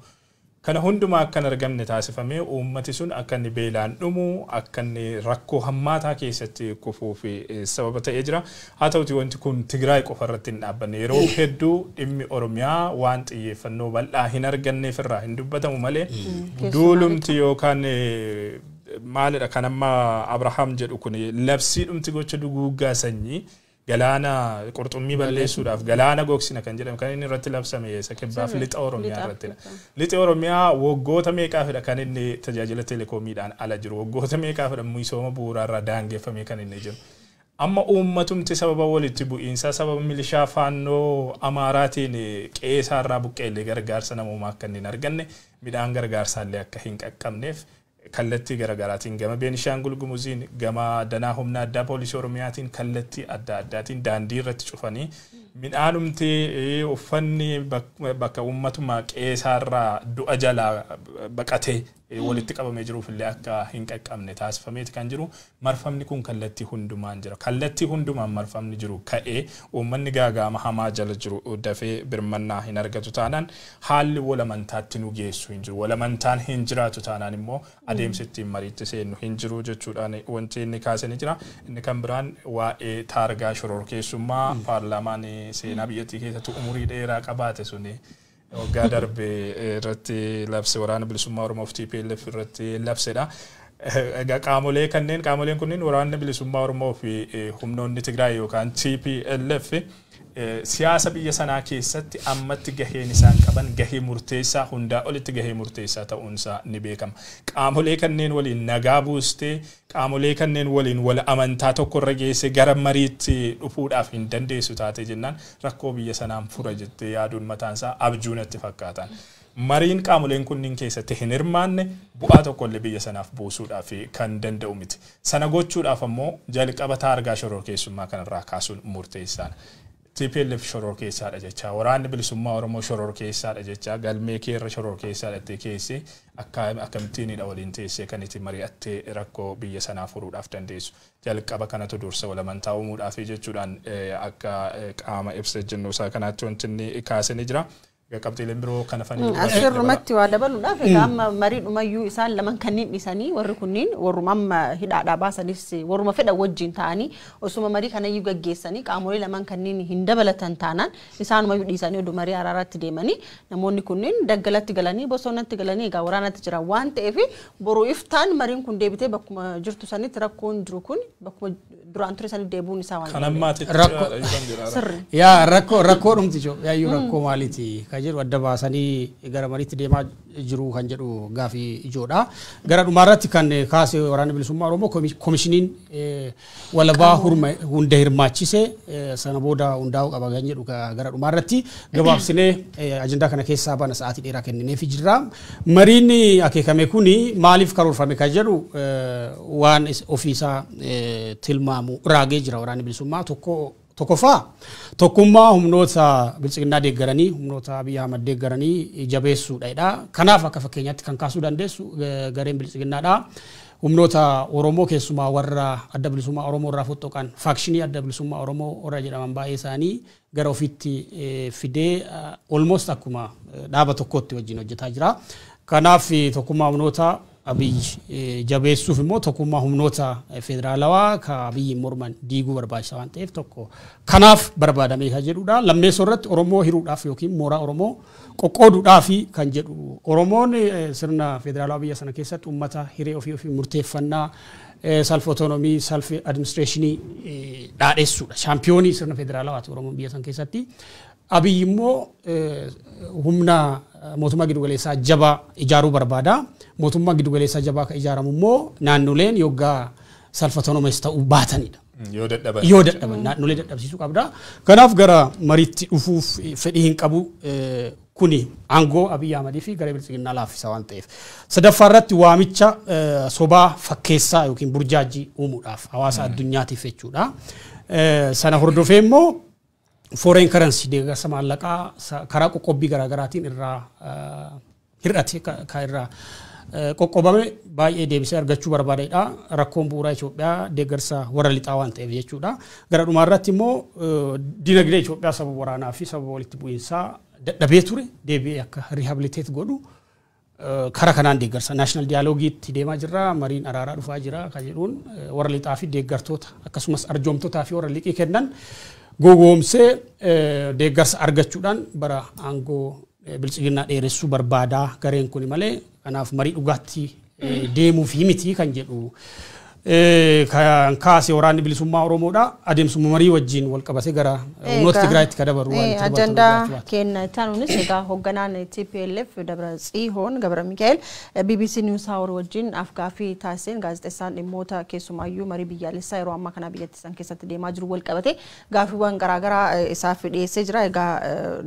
kana hundumaa akka hin argamne taasifamee uummati sun akka inni beelaan dhumu akka inni rakkoo hammaataa keessatti kufuuf sababa ta'ee jira. Haa ta'uti wanti kun Tigraay qofa irratti hin dhaabbanne yeroo hedduu dhimmi Oromiyaa waan xiyyeeffannoo bal'aa hin arganneef irraa hin dubbatamu malee duulumti yookaan maalidha kan amma Abrahaam jedhu kun labsii dhumti gocha duguuggaa sanyii galaana qurxummii balleessuudhaaf galaana gogsina kan jedhamu kan inni irratti labsame sakibbaaf lixa Oromiyaa irratti. Lixa Oromiyaa waggoota meeqaafidha kan inni tajaajila telekoomiidhaan ala jiru waggoota meeqaafidha misooma bu'uuraarraa daangeffamee kan inni jiru. Amma uummatumti sababa walitti bu'iinsaa sababa milishaa faannoo Amaaraatiin qe'eesaarraa buqqeellee gargaarsa namoomaa akka hin arganne midhaan gargaarsaallee akka hin qaqqabneef kallattii garaagaraatiin gama Beenishaangul Gumuziin gama danaa humna addaa poolisii Oromiyaatiin kallattii adda addaatiin daandii irratti cufanii midhaanumti uffanni bakka uummatuma qe'eesaarraa du'a jalaa baqatee walitti qabamee jiruuf illee akka hin qaqqabne taasifameeti kan jiru marfamni kun kallattii hundumaan jira kallattii hundumaan marfamni jiru ka'ee uummanni gaagaama hamaa jala jiru dafee birmannaa hin argatu taanaan haalli walamantaatti nu geessu hin jiru walamantaan hin jiraatu taanaan immoo adeemsi ittiin mariitti seennu hin jiru jechuudhaan wanti inni kaasanii jira inni kan biraan waa'ee taargaa shororkeessummaa paarlaamaan seenaa biyyattii keessatti umurii dheeraa qabaate suni waggaa darbe irratti labse waraana bilisummaa Oromoo TPLF irratti labsedha. qaamoleen kunniin waraanni bilisummaa Oromoo fi humnoonni Tigraay yookaan TPLF siyaasa biyya sanaa keessatti ammatti gaheen isaan qaban gahee murteessaa hundaa olitti gahee murteessaa ta'uunsaa ni beekama. Qaamolee kanneen waliin nagaa buustee qaamolee kanneen waliin wal amantaa tokko irra geesse gara mariitti dhufuudhaaf hin dandeessu taate jennaan rakkoo biyya sanaan fura jettee yaaduun mataansaa abjuunatti fakkaatan. Mariin qaamoleen kunniin keessatti hin hirmaanne bu'aa tokkollee biyya sanaaf buusuudhaaf kan danda'u miti. Sana gochuudhaaf ammoo jalqaba taargaa shororkeessummaa kanarraa kaasuun murteessaadha. TPLF shororkeessaadha jecha waraanni bilisummaa Oromoo shororkeessaadha jecha galmee keerra shororkeessaadha ta'e keessi akkamittiinidha waliin teessee kan itti mari'attee rakkoo biyya sanaa furuudhaaf dandeessu. Jalqaba kanatu dursa wal amantaa uumuudhaaf jechuudhaan akka qaama ibsa ejjennoo isaa kanaatti wanti inni kaasanii jira. Qabxiileen biroo kana fanii asirrumatti waa dabaluudhaaf egaa amma marii dhumayyuu isaan laman kanneen dhisanii warri kunniin warruma amma hidhaadhaa baasanis warruma fedha wajjin ta'anii osuma marii kanayyuu gaggeessanii qaamolee laman kanneen hin dabalatan taanaan isaanumayyuu dhiisanii oduu marii araaraatti deemanii namoonni kunniin daggalatti galanii bosonatti galanii egaa waraanatti jiran waan ta'eef boruu iftaan mariin kun deebitee bakkuma jirtu sanitti rakkoon jiru kun bakkuma duraan ture sanitti deebuun isaa waan rakkoo dhumti joo yaayyuu rakkoo maaliiti kajiru adda baasanii gara mariitti deemaa jiru kan jedhu gaafii ijoodha. Gara dhumaarratti kan kaase waraanni bilisummaa Oromoo komishiniin walabaa hunda hirmaachise sana booda hundaa'uu qaba kan jedhu gara dhumaarratti gabaabsinee ajandaa kana keessaa bana sa'aatii dheeraa kennineef jirra. Mariin akeekame kuni maaliif karoorfame kan jedhu waan ofiisaa tilmaamu raagee jira waraanni bilisummaa tokkoffaa tokkummaa humnoota bilchiginaa deeggaranii humnoota Abiy Ahmad deeggaranii jabeessuudha. Kanaaf akka fakkeenyaatti kan kaasuu dandeessu gareen bilchiginaadha. Humnoota Oromoo keessumaa warra adda bilisummaa Oromoo irraa fottoqan faakshinii adda bilisummaa Oromoo warra jedhaman baay'ee isaanii gara ofiitti fidee almost akkuma dhaaba tokkotti wajjin hojjetaa jira. Kanaaf tokkummaa humnoota Abiy jabeessuuf immoo tokkummaa humnoota federaalawaa ka Abiy morman diiguu barbaachisa waan ta'eef tokko kanaaf barbaadamee kan jedhudha. Lammeessoo irratti Oromoo hiruudhaaf yookiin mooraa Oromoo qoqqooduudhaaf kan jedhu Oromoon sirna federaalawaa biyya sana keessatti uummata hiree ofii murteeffannaa self autonomy self administration dhaadheessuudha. Chaampiyoonii sirna federaalawaati Oromoon biyya sana keessatti. Abiy immoo humna mootummaa giddugaleessaa jabaa ijaaruu barbaada. Mootummaa giddugaleessaa jabaa kan ijaaramu immoo naannoleen yoggaa self autonomy ta'uu baatanidha. Yoo dadhaban naannolee dadhabsiisuu qabda. Kanaaf gara mariitti dhufuuf fedhii hin qabu kuni aangoo Abiy Ahmad fi garee bilchiginaa laaffisa waan ta'eef. Sadaffaa irratti waamicha sobaa fakkeessaa yookiin burjaajii uumuudhaaf hawaasa addunyaatiif jechuudha. Sana hordofee immoo foreign currency deeggarsa maallaqaa karaa qoqqobbii garaagaraatiin irraa hir'ate ka irraa qoqqobame baay'ee deebisee argachuu barbaadedha. Rakkoon bu'uuraa Itoophiyaa deeggarsa warra lixaa waan ta'eef jechuudha. Gara dhumaarratti immoo dinagdee Itoophiyaa sababa waraanaa fi sababa walitti bu'iinsaa dadhabee ture deebi'ee akka rehabilitate godhu karaa kanaan deeggarsa national dialogiitti deemaa jirra. Mariin araaraa dhufaa jira kan jedhuun warra lixaa fi deeggartoota akkasumas arjoomtotaa fi warra liqii kennan gogoomsee deeggarsa argachuudhaan bara aangoo bilchiginaa dheeressuu barbaadaa gareen kun malee kanaaf marii dhugaatti deemuuf miti kan jedhu kan kaase waraanni bilisummaa Oromoodha. Adeemsuma marii wajjin wal qabatee gara humnoota Tigraayitti kadabaru waan ta'eef ajandaa kenna taanunis egaa hoogganaan TPLF Dabratsiyoon Gabra Mikaa'el BBC News Hour wajjin afgaaffii taasiseen gaazexeessaan dhimmoota keessumaayyuu marii biyyaalessaa yeroo ammaa kana biyyattii san keessatti deemaa jiru wal qabatee gaaffiiwwan garaagaraa isaaf dhiyeessee jira. Egaa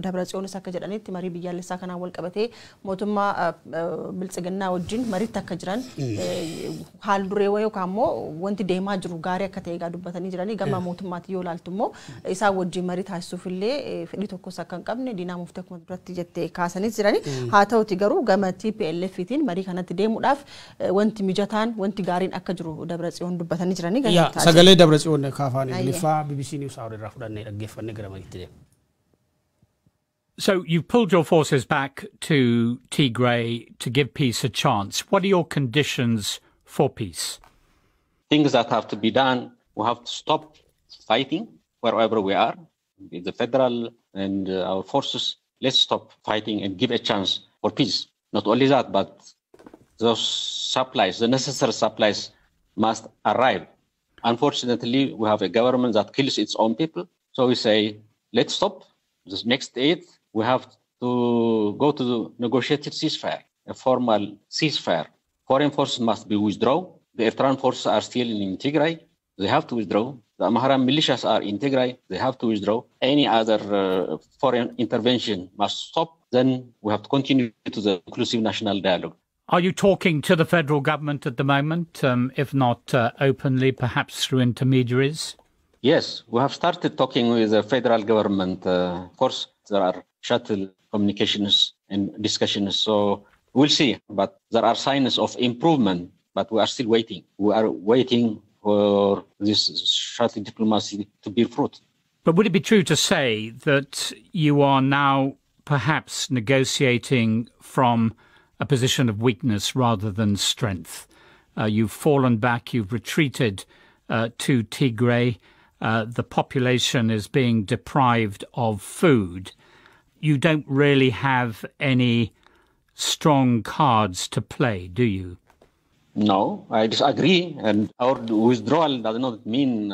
Dabratsiyoonis akka jedhanitti marii biyyaalessaa kanaan wal qabatee mootummaa bilchiginaa wajjin mariitti akka jiran haal dureewwan yookaan immoo wanti deemaa jiru gaarii akka ta'e egaa dubbatanii jiranii gama mootummaatti yoo ilaaltu immoo isaan wajjin marii taasisuuf illee fedhii tokkos akka hin qabne Diinaa Muftee akkuma duratti jettee kaasanii jiranii. Haa ta'uti garuu gama TPLFitiin marii kanatti deemuudhaaf wanti mijataan wanti gaariin akka jiru Dabratsiyoon dubbatanii jiranii. Sagalee Dabratsiyoon kaafaan Ingiliffaa BBC News Hour irraa fudhannee dhaggeeffannee gara mariitti deemu. So you've pulled your forces back to Tigray to give peace a chance. What are your conditions for peace? Things that have to be done, we have to stop fighting wherever we are. The federal and our forces, let's stop fighting and give a chance for peace. Not only that, but those supplies, the necessary supplies, must arrive. Unfortunately, we have a government that kills its own people. So we say, let's stop. This next aid, we have to go to the negotiated ceasefire, a formal ceasefire. Foreign forces must be withdrawn. The Eritrean forces are still in Tigray. They have to withdraw. The Amhara militias are in Tigray. They have to withdraw. Any other foreign intervention must stop. Then we have to continue to the inclusive national dialogue. Are you talking to the federal government at the moment, if not openly, perhaps through intermediaries? Yes, we have started talking with the federal government. Of course, there are shuttle communications and discussions, so we'll see. But there are signs of improvement, but we are still waiting. We are waiting for this shuttle diplomacy to bear fruit. But would it be true to say that you are now perhaps negotiating from a position of weakness rather than strength? You've fallen back, you've retreated to Tigray. The population is being deprived of food. You don't really have any strong cards to play, do you? No, I disagree. And our withdrawal does not mean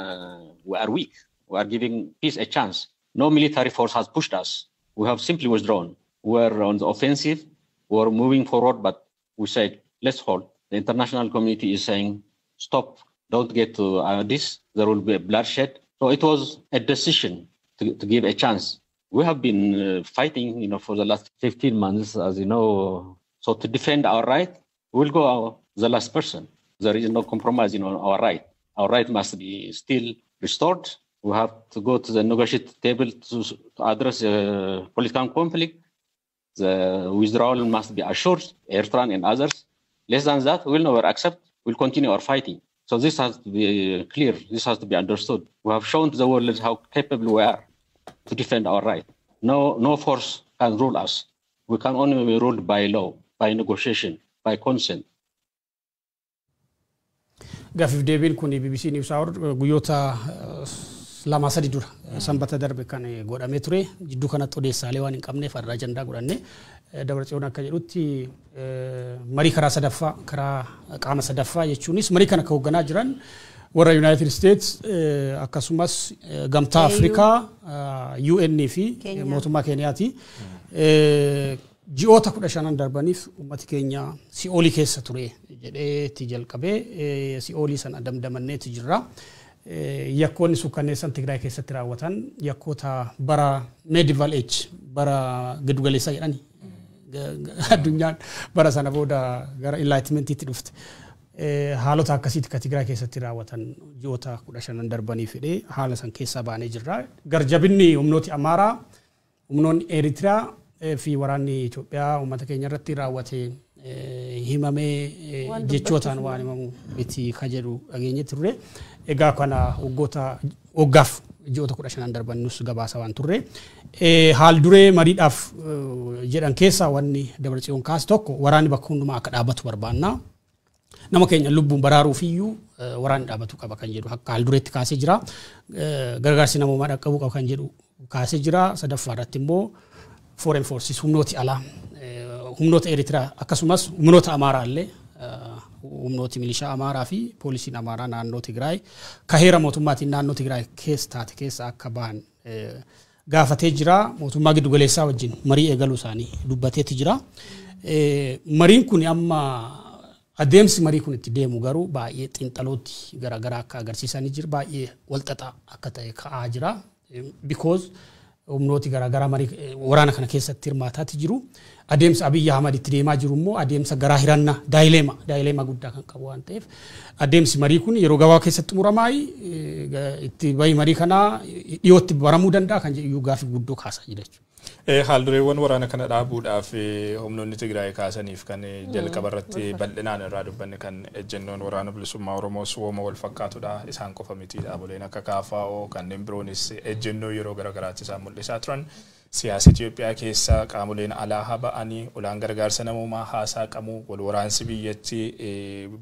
we are weak. We are giving peace a chance. No military force has pushed us. We have simply withdrawn. We're on the offensive. We're moving forward, but we said, let's hold. The international community is saying, stop, don't get to this. There will be a bloodshed. So it was a decision to give a chance. We have been fighting, for the last 15 months, as you know. So to defend our right, we'll go the last person. There is no compromise on our right. Our right must be still restored. We have to go to the negotiating table to address political conflict. The withdrawal must be assured, Eritrean and others. Less than that, we will never accept. We'll continue our fighting. So this has to be clear. This has to be understood. We have shown to the world how capable we are to defend our right. No force can rule us. We can only be ruled by law, by negotiation, by consent. Gaaffiif deebiin kun BBC News Hour guyyoota lama sadi dura sanbata darbe kan godhamee ture jidduu kanatti odeessaalee waan hin qabneef irraa ajandaa godhanne Dabratsiyoon akka jedhutti marii karaa sadaffaa karaa qaama sadaffaa jechuunis marii kana kan hoogganaa jiran warra United States akkasumas gamtaa Afrikaa UN fi mootummaa Keeniyaati ji'oota 15 darbaniif ummati keenya si'oolii keessa ture jedhee itti jalqabee si'oolii sana damdamanneeti jirra. Yakkoonni sukkanneessan Tigraay keessatti raawwatan yakkoota bara medieval age bara giddugaleessaa jedhani addunyaan bara sana booda gara enlightenmentiitti dhufte haalota akkasiitti ka Tigraay keessatti raawwatan ji'oota 15 darbanii fidee haala san keessaa baanee jirra. Garjabinni humnooti Amaaraa humnoonni Eritraa fi waraanni Itoophiyaa uummata keenya irratti raawwate himamee jechootaan waan himamu miti ka jedhu dhageenye turre. Egaa kana waggaaf ji'oota 15 darban nus gabaasa waan turre haal duree mariidhaaf jedhan keessaa wanni Dabratsiyoon kaas tokko waraanni bakka hundumaa akka dhaabatu barbaanna. Nama keenya lubbuun baraaruuf iyyuu waraanni dhaabatu qaba kan jedhu akka haal dureetti kaasee jira. Gargaarsi namoomaa dhaqqabuu qaba kan jedhu kaasee jira. Sadaffaa irratti immoo foreign forces humnooti alaa humnoota Eritraa akkasumas humnoota Amaaraa illee humnooti milishaa Amaaraa fi poolisiin Amaaraa naannoo Tigraay ka heera mootummaatiin naannoo Tigraay keessa akka ba'an gaafatee jira. Mootummaa giddugaleessaa wajjin marii eegaluu isaanii dubbateeti jira. Mariin kun amma adeemsi marii kun itti deemu garuu baay'ee xiinxalooti garaagaraa akka agarsiisanii jira. Baay'ee walxaxaa akka ta'e ka'aa jira. Because humnooti garaagaraa marii waraana kana keessatti hirmaataati jiru. Adeemsa Abiy Ahmad itti deemaa jiru immoo adeemsa garaa hirannaa daayileema guddaa kan qabu waan ta'eef adeemsi marii kun yeroo gabaabaa keessatti xumuramaayi itti bahi marii kana dhiyootti baramuu danda'a kan jedhu gaaffii guddoo kaasaa jira jechuudha. Haaldureewwan waraana kana dhaabuudhaaf humnoonni Tigraay kaasaniif kan jalqaba irratti bal'inaan irraa dubbanne kan ejjennoon waraana bilisummaa Oromoo wooma wal fakkaatudha. Isaan qofa miti dhaaboleen akka KFO kanneen biroonis ejjennoo yeroo garaagaraatti isaan mul'isaa turan. Siyaasa Itoophiyaa keessa qaamoleen alaa ba'anii ulaan gargaarsa namoomaa haasaa qabu wal waraansi biyyatti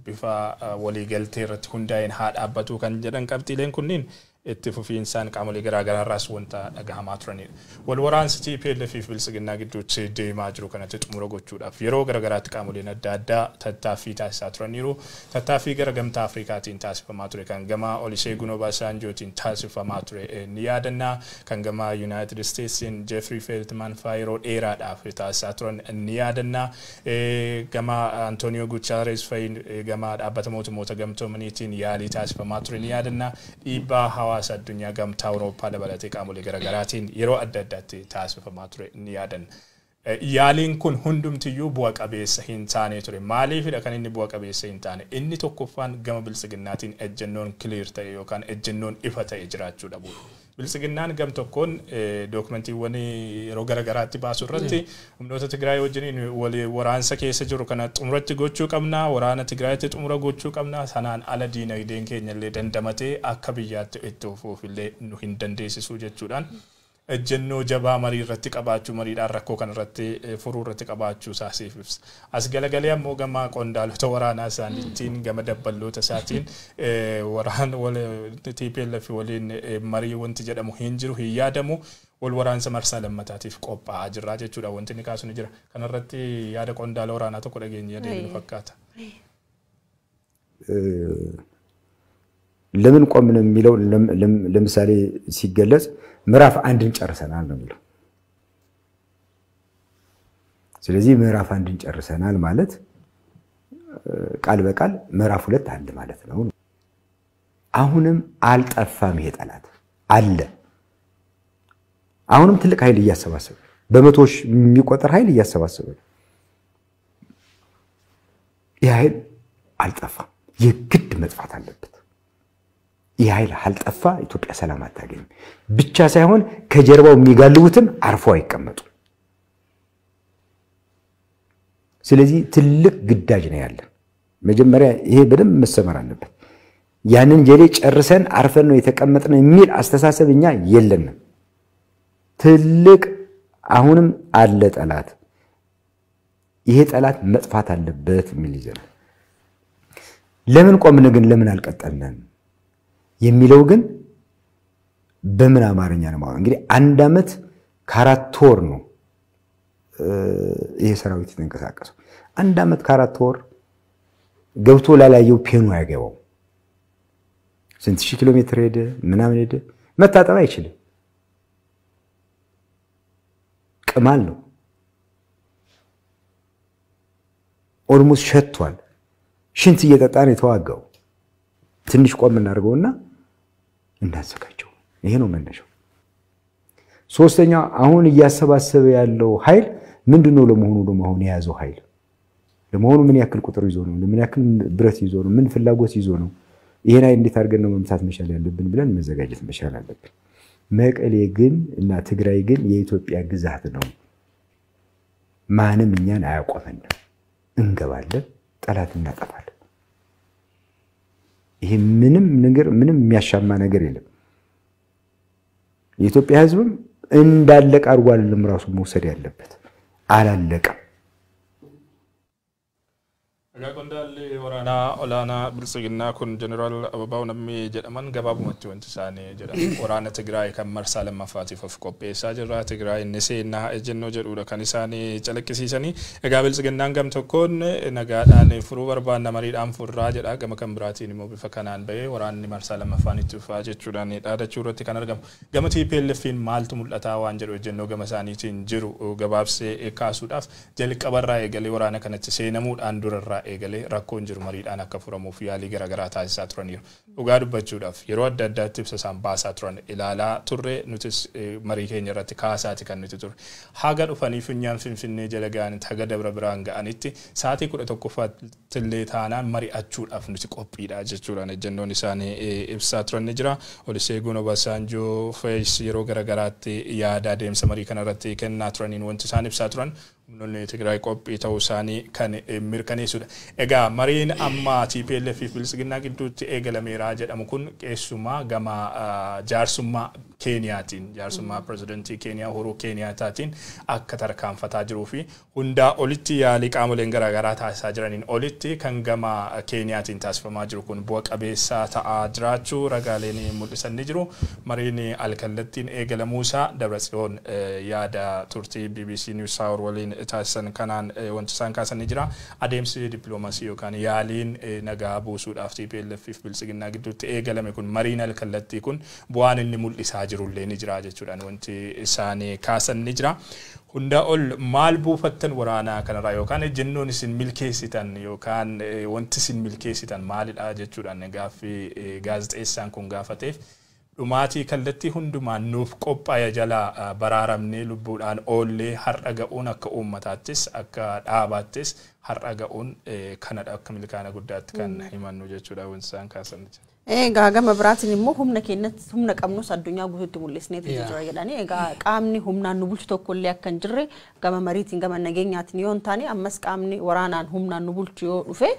bifa waliigaltee irratti hundaa'een haa dhaabbatu kan jedhan qabxiileen kunniin itti fufiinsaan qaamolee garaagaraarraas wanta dhagahamaa turanidha. Wal waraansi TPLF fi Bilisiginnaa gidduutti deemaa jiru kanatti xumura gochuudhaaf yeroo garaagaraatti qaamoleen adda addaa tattaaffii taasisaa turaniiru. Tattaaffii gara gamtaa Afrikaatiin taasifamaa ture kan gama Olusegun Obasanjootiin taasifamaa ture ni yaadanna. Kan gama United Statesiin Jeffrey Feltman fa'aa yeroo dheeraadhaaf taasisaa turan ni yaadanna. Gama Antonio Guterres fa'aa gama dhaabbata mootummoota gamtoomaniitiin yaalii taasifamaa ture ni yaadanna. Dhiibbaa hawaasa addunyaa gamtaa Awurooppaa dabalatee qaamolee garaagaraatiin yeroo adda addaatti taasifamaa ture ni yaadanna. Yaaliin kun hundumtiyyuu bu'a qabeessa hin taane ture. Maaliifidha kan inni bu'a qabeessa hin taane? Inni tokkoffaan gama Bilisiginnaatiin ejjennoon clear ta'e yookaan ejjennoon ifa ta'e jiraachuu dhabu. Bilisiginnaan gam tokkoon dookumentiiwwan yeroo garaagaraatti baasu irratti humnoota Tigraay wajjiniin waraansa keessa jiru kana xumuratti gochuu qabna, waraana Tigraayitti xumura gochuu qabna, sanaan ala diinagdeen keenya illee dandamatee akka biyyaatti itti fufuuf illee nu hin dandeessisuu jechuudhaan ejjennoo jabaa marii irratti qabaachuu mariidhaan rakkoo kan irratti furuu irratti qabaachuu isaasiif ibsa. As galagalee ammoo gama qondaalota waraanaa isaaniitiin gama dabballoota isaatiin TPLF waliin marii wanti jedhamu hin jiru hin yaadamu wal waraansa marsaa lammataatiif qophaa'aa jirra jechuudha. Wanti inni kaasu ni jira. Kanarratti yaada qondaala waraanaa tokko dhageenye deemnu fakkaata. ለምን ቆምን የሚለው ለምሳሌ ሲገለጽ ምዕራፍ 1ን ጨርሰናል ነው የሚለው። ስለዚህ ምዕራፍ 1ን ጨርሰናል ማለት ቃል በቃል ምዕራፍ 2 አለ ማለት ነው። አሁንም አልጠፋም ይሄ ጠላት አለ። አሁንም ትልቅ ኃይል እያሰባሰበ በመቶዎች የሚቆጠር ኃይል እያሰባሰበ ይሄ ኃይል አልጠፋም። የግድ መጥፋት አለበት። ይሄ ኃይል አልጠፋ ኢትዮጵያ ሰላም አታገኝም። ብቻ ሳይሆን ከጀርባው የሚጋልቡትም አርፎ አይቀመጡ። ስለዚህ ትልቅ ግዳጅ ነው ያለን። መጀመሪያ ይሄ በደንብ መሰመር አለበት። ያንን ጀሌ ጨርሰን አርፈን ነው የተቀመጥነው የሚል አስተሳሰብኛ የለንም። ትልቅ አሁንም አለ ጠላት። ይሄ ጠላት መጥፋት አለበት የሚል ይዘናል። ለምን ቆምን ግን ለምን አልቀጠልንም የሚለው ግን በምን አማርኛ ነው ማለት እንግዲህ 1 አመት ከ4 ወር ነው ይሄ ሰራዊት ተንቀሳቀሰው 1 አመት ከ4 ወር ገብቶ ላላየው ፔኑ ያገባው ስንት ሺህ ኪሎ ሜትር ሄደ ምናምን ሄደ መታጠብ አይችልም ቅማል ነው ኦልሞስት ሸቷል ሽንት እየጠጣ ነው የተዋጋው ትንሽ ቆም እናርገውና እንዳዘጋጀው ይሄ ነው መነሻው ሶስተኛ አሁን እያሰባሰበ ያለው ኃይል ምንድነው ለመሆኑ ደግሞ አሁን የያዘው ኃይል ለመሆኑ ምን ያክል ቁጥር ይዞ ነው ምን ያክል ብረት ይዞ ነው ምን ፍላጎት ይዞ ነው ይሄን እንዴት አድርገን ነው መምታት መቻል ያለብን ብለን መዘጋጀት መቻል አለብን መቀሌ ግን እና ትግራይ ግን የኢትዮጵያ ግዛት ነው ማንም እኛን አያቆመንም እንገባለን ጠላት እናጠፋለን ይሄ ምንም የሚያሻማ ነገር የለም የኢትዮጵያ ህዝብም እንዳለቀ አርጓልም ራሱ መውሰድ ያለበት አላለቀም Qondaalli waraanaa olaanaa Bilisiginnaa kun Jeneraal Ababaw Nammii jedhaman gabaabumatti wanti isaanii jedhamu waraana Tigraay kan marsaa lammaffaatiif of qopheessaa jirra. Tigraay inni seenaa ejjennoo jedhudha kan isaanii calaqqisiisanii. Egaa Bilisiginnaan gam tokkoon nagaadhaan furuu barbaanna mariidhaan furraa jedha. Gama kan biraatiin immoo bifa kanaan bahee waraanni marsaa lammaffaan itti dhufaa jechuudhaan dhaadachuu irratti kan argamu. Gama TPLFiin maaltu mul'ataa waan jedhu ejjennoo gama isaaniitiin jiru gabaabsee kaasuudhaaf jalqabarraa eegalee waraana kanatti seenamuudhaan durarraa eegalee rakkoon jiru mariidhaan akka furamuuf yaalii garaagaraa taasisaa turaniiru. Dhugaa dubbachuudhaaf yeroo adda addaatti ibsa isaan baasaa turan ilaalaa turre nutis marii keenya irratti kaasaati kan nuti turre. Haga dhufanii funyaan Finfinnee jala ga'anitti haga Dabra Biraan ga'anitti sa'aatii 11 illee taanaan mari'achuudhaaf nuti qophiidha jechuudhaan ejjennoon isaanii ibsaa turan ni jira. Olusegun Obasanjoo fees yeroo garaagaraatti yaada adeemsa marii kana irratti kennaa turaniin wanti isaan ibsaa turan humnoonni Tigraay qophii ta'uu isaanii kan mirkaneessudha. Egaa mariin amma TPLF fi Bilisiginnaa gidduutti eegalameera jedhamu kun keessumaa gama jaarsummaa Keeniyaatiin jaarsummaa pirezidantii Keeniyaa Uhuru Keeniyaatiin akka tarkaanfataa jiruu fi hundaa olitti yaalii qaamoleen garaagaraa taasisaa jiraniin olitti kan gama Keeniyaatiin taasifamaa jiru kun bu'a qabeessaa ta'aa jiraachuu ragaaleen mul'isan ni jiru. Mariin alkallattiin eegalamuusaa Dabratsiyoon yaada turtii BBC News Hour waliin taasisan kanaan wanti isaan kaasan ni jira. Adeemsi dippiloomaasii yookaan yaaliin nagaa buusuudhaaf TPLF fi Bilisiginnaa gidduutti eegalame kun mariin alkallattii kun bu'aan inni mul'isaa jirullee ni jira jechuudhaan wanti isaanii kaasan ni jira. Hunda ol maal buufattan waraanaa kanarraa yookaan ejjennoon isin milkeessitan yookaan wanti isin milkeessitan maalidha jechuudhaan gaaffii gaazexeessaan kun gaafateef dhumaatii kallattii hundumaan nuuf qophaa'e jala baraaramnee lubbuudhaan oollee har'a ga'uun akka uummataattis akka dhaabaattis har'a ga'uun kanadha akka milkaana guddaatti kan himannu jechuudha wanti isaan kaasan jira. Egaa gama biraatiin immoo humna keenyatti humna qabnus addunyaa guutuutti mul'isneetu jira jedhanii egaa qaamni humnaan nu bulchu tokkollee akka hin jirre gama mariitiin gama nageenyaatiin yoo hin taane ammas qaamni waraanaan humnaan nu bulchu yoo dhufe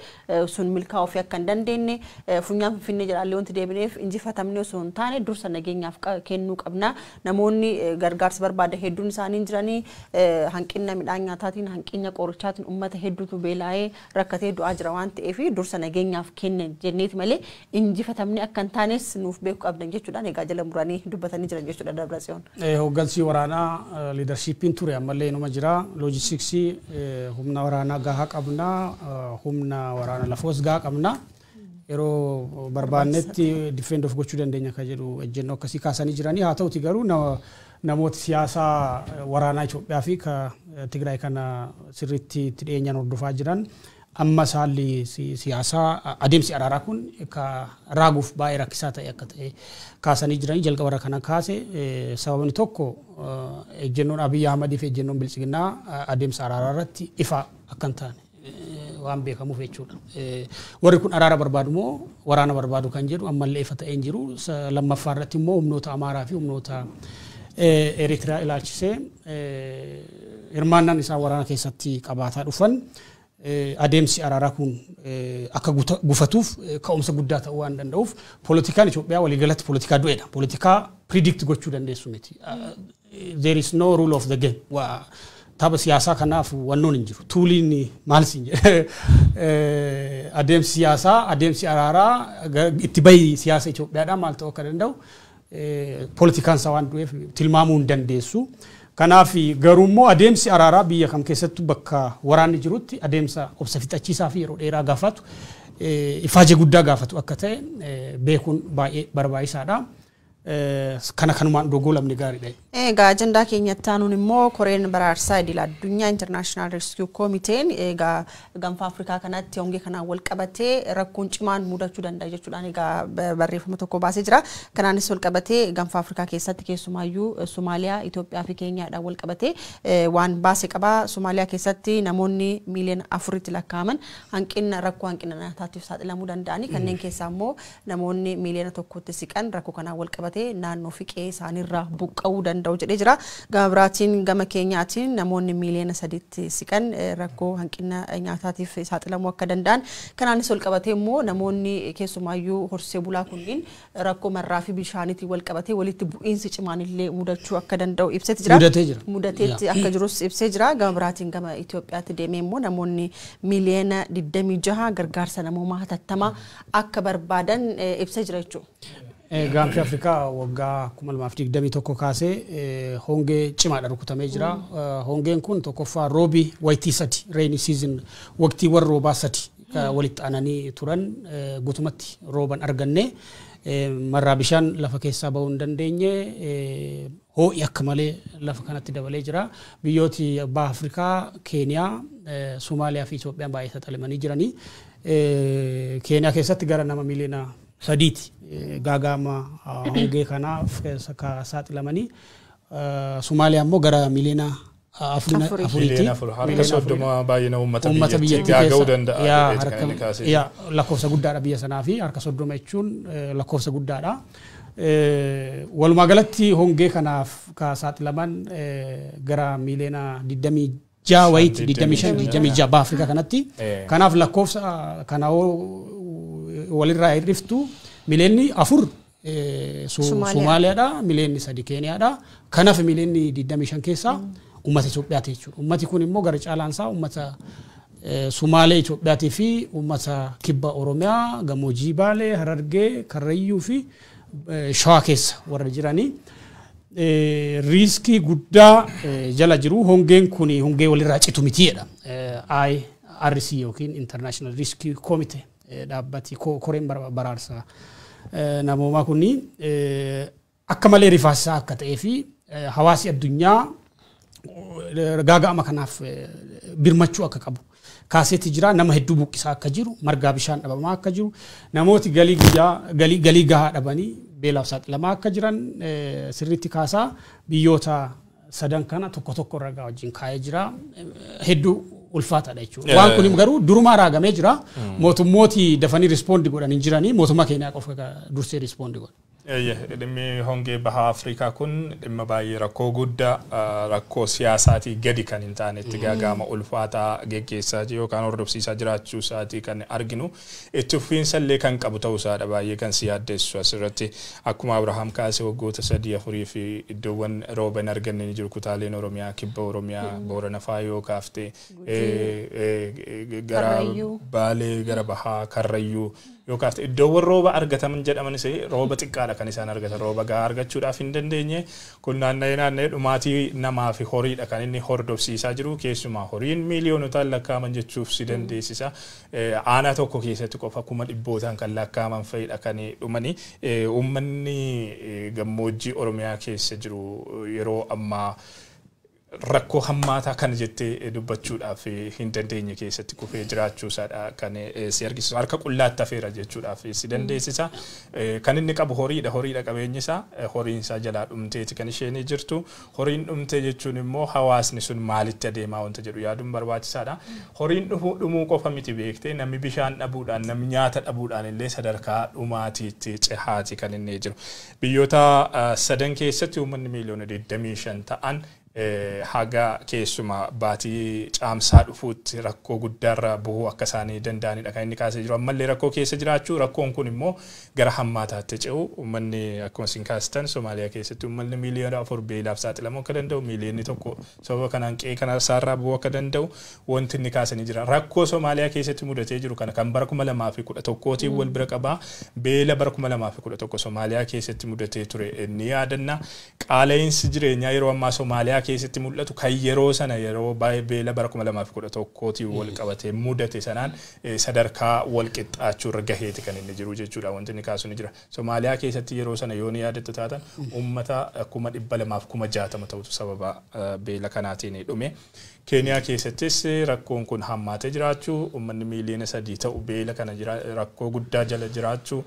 sun milkaa'uu fi akka hin dandeenye funyaan finfinnee jedhaallee wanti deebineef injifatamne osoo hin taane dursa nageenyaaf kennuu qabna. Namoonni gargaarsa barbaadan hedduun isaanii jiranii hanqina midhaan nyaataatiin hanqina qorichaatiin uummata hedduutu beela'ee rakkatee du'aa jira waan ta'eef dursa nageenyaaf kennan jenneeti malee injifatamne akka hin taanes nuuf beeku qabdan jechuudhaan egaa jala muranii dubbatanii jiran jechuudha Dabratsiyoon. Hoggansi waraanaa liidarshiippiin ture ammallee inuma jira loojistiksii humna waraanaa gahaa qabna humna waraanaa lafoos gahaa qabna yeroo barbaannetti difeend of gochuu dandeenya kan jedhu ejjennoo akkasii kaasanii jiranii haa ta'uti garuu namoota siyaasaa waraanaa Itoophiyaa fi Tigraay kana sirriitti itti dhiyeenyaan hordofaa jiran amma saalli siyaasaa adeemsi araaraa kun ka raaguuf baay'ee rakkisaa ta'e akka ta'e kaasanii jiranii jalqaba irra kana kaase sababni tokko ejjennoon Abiy Ahmedii fi ejjennoon Bilisiginnaa adeemsa araaraa irratti ifa akka hin taane waan beekamuuf jechuudha. Warri kun araara barbaadu moo waraana barbaadu kan jedhu ammallee ifa ta'ee hin jiru. Lammaffaa irratti immoo humnoota Amaaraa fi humnoota Eritiriyaa ilaalchisee hirmaannaan isaa waraana keessatti qabaataa dhufan adeemsi araaraa kun akka gufatuuf ka'umsa guddaa ta'uu waan danda'uuf poolitikaan Itoophiyaa waliigalatti poolitikaa du'eedha. Poolitikaa predict gochuu dandeessu miti. There is no rule of the game. Tapha siyaasaa kanaaf wannoon hin jiru. Tuuliin maal siin jedhe adeemsi siyaasaa adeemsi araaraa itti bahi siyaasa Itoophiyaadhaa maal ta'uu akka danda'u poolitikaan isaa waan du'eef tilmaamuu hin dandeessu. Kanaaf garuu immoo adeemsi araaraa biyya kam keessattuu bakka waraanni jirutti adeemsa obsa fixachiisaa fi yeroo dheeraa gaafatu ifaaje guddaa gaafatu akka ta'e beekuun baay'ee barbaachisaadha. Kana kanumaan dogolamni gaariidha. Egaa ajandaa keenyatti aanuun immoo Koreen Baraarsaa Idil Addunyaa International Rescue Committee egaa gaanfa Afrikaa kanatti hongee kanaan wal qabatee rakkoon cimaan mudachuu danda'a jechuudhaan egaa barreeffama tokko baasee jira. Kanaanis wal qabatee gaanfa Afrikaa keessatti keessumaayyuu Somaaliyaa, Itoophiyaa fi Keenyaadhaan wal qabatee waan baasee qaba. Somaaliyaa keessatti namoonni miiliyoona 4tti lakkaa'aman rakkoo hanqina nyaataatiif saaxilamuu danda'anii kanneen keessaa immoo namoonni miiliyoona 1tti siqan rakkoo kanaan wal qabatee naannoo fiqee isaanirraa buqqa'uu danda'u jedhee jira. Gama biraatiin gama Keenyaatiin namoonni miiliyoona 3tti siqan rakkoo hanqina nyaataatiif saaxilamuu akka danda'an. Kanaanis wal qabatee immoo namoonni keessumaayyuu horsee bulaa kunniin rakkoo marraa fi bishaaniitiin wal qabatee walitti bu'iinsi cimaan illee mudachuu akka danda'u ibsee jira. Mudateetti akka jirus ibsee jira. Gama biraatiin gama Itoophiyaatti deemee immoo namoonni miiliyoona 26 gargaarsa namoomaa hatattamaa akka barbaadan ibsee jira jechuudha. Gaanfi Afrikaa waggaa 2021 kaasee hongee cimaadhaan rukutamee jira. Hongeen kun tokkoffaa roobii waytii 3 rainy season waqtiiwwan roobaa 3 walitti aananii turan guutumatti rooban arganne marraa bishaan lafa keessaa bahuu hin dandeenye ho'i akka malee lafa kanatti dabalee jira. Biyyooti baha Afrikaa Keeniyaa, Somaaliyaa fi Itoophiyaan baay'ee saaxilamanii jiranii. Keeniyaa keessatti gara nama miiliyoona 3 gaagama hongee kanaaf saaxilamanii Somaaliyaa immoo gara miiliyoona 4 harka soddoma baay'ina uummata biyyattii gaaga'uu danda'a. Lakkoofsa guddaadha biyya sanaa fi harka soddoma jechuun lakkoofsa guddaadha. Walumaa galatti hongee kanaaf saaxilaman gara miiliyoona 26 wayitti 25 baha Afrikaa kanatti. Kanaaf lakkoofsa kana walirraa hir'iftu miiliyoonni 4 Somaaliyaadha, miliyoonni 3 Keeniyaadha. Kanaaf miliyoonni 25 keessaa uummata Itoophiyaati jechuudha. Uummati kun immoo gara caalaansaa uummata Somaalee Itoophiyaatii fi uummata kibba Oromiyaa, Gammoojjii Baalee, Harargee, Karrayyuu fi Shawaa keessa warra jiranii. Riiskii guddaa jala jiru. Hongeen kun hongee walirraa citu mitiidha. IRC yookiin International Rescue Committee dhaabbati koreen baraarsaa namoomaa kun akka malee rifaasaa akka ta'ee fi hawaasi addunyaa gaaga'ama kanaaf birmachuu akka qabu kaasetti jira. Nama hedduu buqqisaa akka jiru, margaa bishaan dhabamaa akka jiru, namooti galii gahaa dhabanii beelaaf saaxilamaa akka jiran sirriitti kaasaa biyyoota sadan kana tokko ragaa wajjin kaa'ee jira. Hedduu ulfaataadha jechuudha. Waan kun garuu durumaa raagamee jira. Mootummooti dafanii rispoondii godhan hin jiranii. Mootummaa Keeniyaa qofa dursee rispoondii godhan. Dhimmi hongee baha Afrikaa kun dhimma baay'ee rakkoo guddaa rakkoo siyaasaatii gadi kan hin taane itti gaaga'ama ulfaataa geggeessaa yookaan hordofsiisaa jiraachuu isaatii kan arginu. Itti fufiinsa illee kan qabu ta'uu isaadha baay'ee kan si yaaddeessu asirratti. Akkuma Abrahaam kaasee waggoota 3-4 fi iddoowwan rooba hin arganne ni jiru. Kutaaleen Oromiyaa, kibba Oromiyaa, Boorana fa'aa yoo kaaftee gara Baalee, gara Bahaa, Karrayyuu yoo kaaftee iddoowwan rooba argataman jedhamanis rooba xiqqaadha kan isaan argatan. Rooba gahaa argachuudhaaf hin dandeenye. Kun naanna'ee dhumaatii namaa fi horiidha kan inni hordofsiisaa jiru. Keessumaa horiin miiliyoonotaan lakkaaman jechuuf si dandeessisa. Aanaa tokko keessatti qofa 100,000 kan lakkaaman fa'idha kan dhumani. Uummanni gammoojjii Oromiyaa keessa jiru yeroo ammaa rakkoo hammaataa kan jettee dubbachuudhaaf hin dandeenye keessatti kufee jiraachuu isaadha kan si argisiisu. Harka qullaatti hafeera jechuudhaaf si dandeessisa. Kan inni qabu horiidha qabeenyi isaa. Horiin isaa jalaa dhumteeti kan isheen jirtu. Horiin dhumtee jechuun immoo hawaasni sun maalitti adeemaa wanta jedhu yaaduun barbaachisaadha. Horiin dhumuu qofa miti beektee namni bishaan dhabuudhaan, namni nyaata dhabuudhaan illee sadarkaa dhumaatiitti cehaati kan inni jiru. Biyyoota sadan keessatti uummanni miiliyoona 25 ta'an haga keessuma baatii caamsaa dhufuutti rakkoo guddaarra bu'uu akka isaanii danda'anidha kan inni kaasee jiru. Ammallee rakkoo keessa jiraachuu rakkoon kun immoo gara hammaataatti ce'u. Uummanni akkuma isin kaastan Somaaliyaa keessatti uummanni miiliyoona 4 beelaaf saaxilamuu akka danda'u, miiliyoonni 1 sababa kanaan qe'ee kana isaarraa bu'uu akka danda'u wanti inni kaasanii jira. Rakkoo Somaaliyaa keessatti mudatee jiru kana kan bara 2011tiin wal bira qabaa. Beela bara 2011 Somaaliyaa keessatti mudatee ture ni yaadanna. Qaala'insi jireenyaa yeroo ammaa Somaaliyaa keessatti mul'atu kan yeroo sana yeroo beela bara 2011tiin wal qabatee mudate sanaan sadarkaa wal qixxaachuu irra gaheeti kan inni jiru jechuudha. Wanti inni kaasu ni jira. Somaaliyaa keessatti yeroo sana yoo ni yaadattu taatan uummata 260,000 ta'utu sababa beela kanaatiin dhume. Keeniyaa keessattis rakkoon kun hammaatee jiraachuu, uummanni miiliyoona 3 ta'u beela kana rakkoo guddaa jala jiraachuu,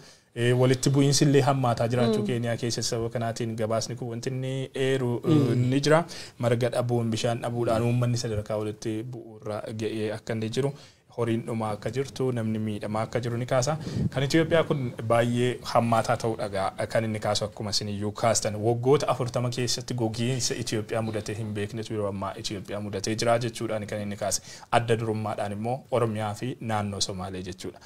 walitti bu'iinsi illee hammaataa jiraachuu Keeniyaa keessatti sababa kanaatiin gabaasni kun wanti inni eeru ni jira. Marga dhabuun, bishaan dhabuudhaan uummanni sadarkaa walitti bu'uurra ga'ee akka inni jiru. Horiin dhumaa akka jirtu, namni miidhamaa akka jiru ni kaasa. Kan Itoophiyaa kun baay'ee hammaataa ta'uudha kan inni kaasu akkuma isin iyyuu kaastan. Waggoota 40 keessatti gogiinsa Itoophiyaa mudatee hin beeknetu yeroo ammaa Itoophiyaa mudatee jira jechuudhaan kan inni kaase. Adda durummaadhaan immoo Oromiyaa fi naannoo Somaalee jechuudha.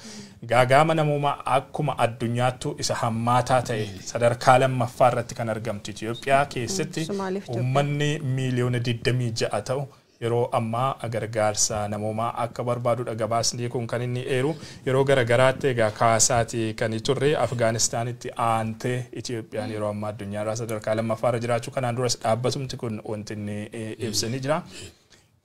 Gaaga'ama namoomaa akkuma addunyaattu isa hammaataa ta'e sadarkaa lammaffaa irratti kan argamtu Itoophiyaa keessatti uummanni miiliyoona 26 ta'u yeroo ammaa gargaarsa namoomaa akka barbaadudha. Gabaasni kun kan inni eeru yeroo garagaraatti egaa kaasaati kan turre Afgaanistaanitti aantee Itoophiyaan yeroo ammaa addunyaarraa sadarkaa lammaffaarra jiraachuu kanaan duras dhaabbatumti kun wanti inni ibsanii jira.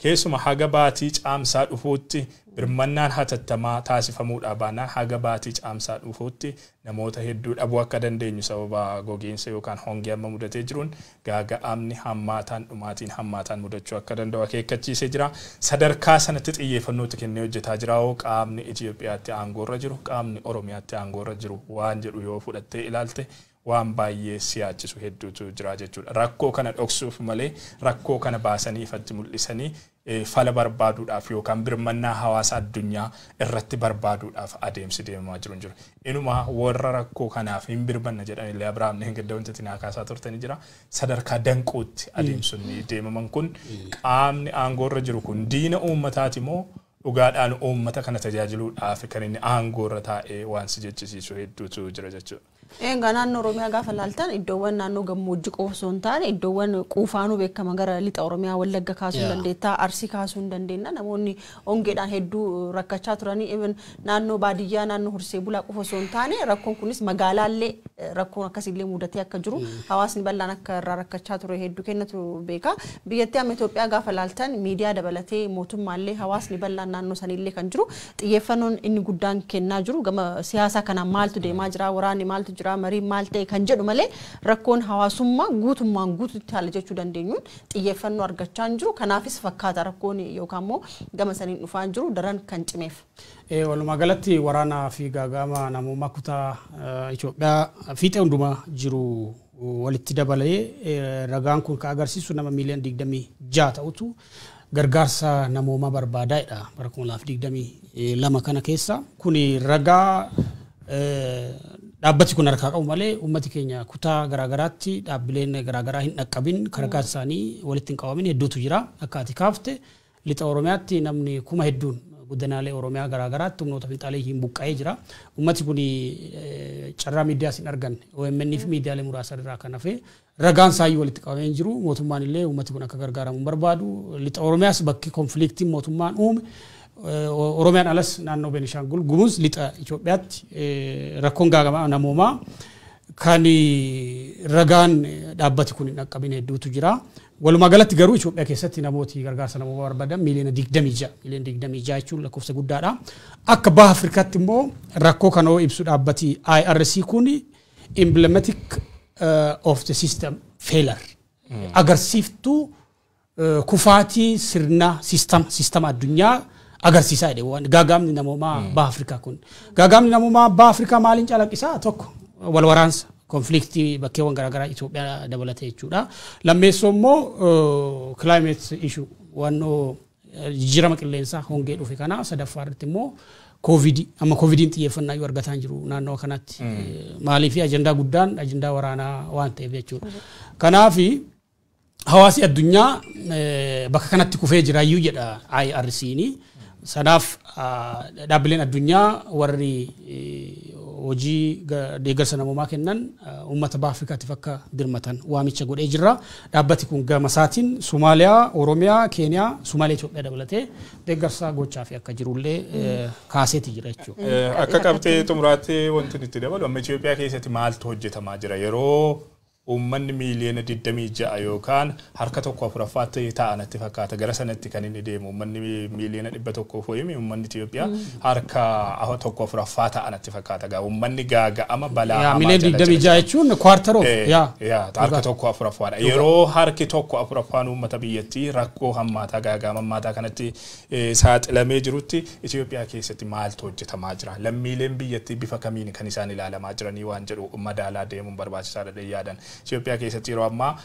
Keessuma haga baatii caamsaa dhufuutti birmannaan hatattamaa taasifamuudha baanaan haga baatii caamsaa dhufuutti namoota hedduu dhabuu akka dandeenyu sababa gogiinsa yookaan hongee amma mudatee jiruun gaaga'amni hammaataan dhumaatiin hammaataan mudachuu akka danda'u akeekkachiisee jira. Sadarkaa sanatti xiyyeeffannootti kennee hojjetaa jira. Qaamni Itoophiyaatti aangoorra jiru, qaamni Oromiyaatti aangoorra jiru waan jedhu yoo fudhattee ilaalte waan baay'ee siyaachisu hedduutu jira jechuudha. Rakkoo kana dhoksuuf malee rakkoo kana baasanii ifatti mul'isanii fala barbaaduudhaaf yookaan birmannaa hawaasa addunyaa irratti barbaaduudhaaf adeemsi deemaa jiru. Inuma warra rakkoo kanaaf hin birmanna jedhan illee Abrahaam hin gadda wanti tinaa kaasaa turtanii jira. Sadarkaa danquutti adeemsonni deemaman kun qaamni aangoorra jiru kun diina uummataati moo dhugaadhaan uummata kana tajaajiluudhaaf kan inni aangoo irra taa'ee waan si jechisiisu hedduutu jira jechuudha. Egaa naannoo Oromiyaa gaafa laaltan iddoowwan naannoo gammoojjii qofa osoo hin taane iddoowwan quufaanuu beekama gara lixa Oromiyaa Wallagga kaasuu dandeetta Arsii kaasuu hin dandeenna namoonni hongeedhaan hedduu rakkachaa turanii even naannoo baadiyyaa naannoo Horsee Bulaa qofa osoo hin taane rakkoon kunis magaalaallee rakkoon akkasiillee mudatee akka jiru hawaasni bal'aan akka irraa rakkachaa ture hedduu kennatu beeka biyyattii amma Itoophiyaa gaafa laaltan miidiyaa dabalatee mootummaallee hawaasni bal'aan naannoo sanillee kan jiru xiyyeeffannoon inni guddaan kennaa jiru gama siyaasaa kana maaltu deemaa jira waraanni maaltu jira marii maal ta'e kan jedhu malee rakkoon hawaasummaa guutummaan guututti haala jechuu dandeenyuun xiyyeeffannoo argachaa jiru kanaafis fakkaata rakkoon yookaan immoo gama saniin dhufaa jiru daran kan cimeef. Walumaa galatti waraanaa fi gaagama namummaa kutaa Itoophiyaa fiixee hundumaa jiru walitti dabalee ragaan kun ka agarsiisu nama miiliyoona 26 ta'utu gargaarsa namoomaa barbaadaadha bara 2022 kana keessa kuni ragaa dhaabbati kun harkaa qabu malee uummati keenya kutaa garaagaraatti dhaabbileen garaagaraa hin dhaqqabin gargaarsa isaanii walitti hin qabamin hedduutu jira akka ati kaafte lixa Oromiyaatti namni kuma hedduun godinaalee Oromiyaa garaagaraatti humnoota fiixaalee hin buqqa'ee jira uummati kun carraa miidiyaas hin arganne OMN fi miidiyaalee muraasa irraa kan hafe ragaan isaanii walitti qabamee jiru mootummaan illee uummati kun akka gargaaramu barbaadu lixa Oromiyaas bakki konfliktiin mootummaan uume Oromiyaan alas naannoo Beenishaangul Gumuz lixa Itoophiyaatti rakkoon gaagama namoomaa kan ragaan dhaabbati kun hin dhaqqabin hedduutu jira. Walumaa galatti garuu Itoophiyaa keessatti namooti gargaarsa namoomaa barbaadan miiliyoona 26 jechuun lakkoofsa guddaadha. Akka baha Afrikaatti immoo rakkoo kanoo ibsu dhaabbati IRC kun emblematic of the system failure agarsiiftuu kufaatii sirna sistema addunyaa agarsiisaa jedhe waan gaagamni namoomaa baha Afrikaa kun gaagamni namoomaa baha Afrikaa maaliin calaqqisaa tokko wal waraansa konfliktii bakkeewwan garaagaraa Itoophiyaa dabalatee jechuudha lammeessoo immoo climate issue waannoo jijjiirama qilleensaa hongee dhufe kana sadaffaa irratti immoo covidiin xiyyeeffannaa yoo argataa jiru naannoo kanatti maalii fi ajandaa guddaan ajandaa waraanaa waan ta'eef jechuudha kanaaf hawaasi addunyaa bakka kanatti kufee jiraayyuu jedha IRC'n sanaaf dhaabbileen addunyaa warri hojii deeggarsa namoomaa kennan uummata baha Afrikaatiif akka dirmatan waamicha godhee jira dhaabbati kun gama isaatiin Somaaliyaa Oromiyaa Keeniyaa Somaaliyaa Itoophiyaa dabalatee deeggarsa gochaa fi akka jirullee kaaseeti jira jechuudha. Akka qabxee xumuraatti wanti nuti dabalu amma Itoophiyaa keessatti maaltu hojjetamaa jira yeroo ummanni miiliyoona 26 yookaan harka tokko afuraffaatti ta'anatti fakkaata gara sanatti kan inni deemu ummanni miiliyoona 100 fo'imi ummanni Itoophiyaa harka tokko afuraffaa ta'anatti fakkaata gaa ummanni gaaga'ama balaa hamaa miiliyoona 26 jechuun kwartaroo harka tokko afuraffaadha yeroo harki tokko afuraffaan uummata biyyattii rakkoo hammaataa gaaga'ama hammaataa kanatti saaxilamee jirutti Itoophiyaa keessatti maaltu hojjetamaa jira lammiileen biyyattii bifa kamiin kan isaan ilaalamaa jiranii waan jedhu madaalaa deemuun barbaachisaadha yaadan Itoophiyaa keessatti yeroo ammaa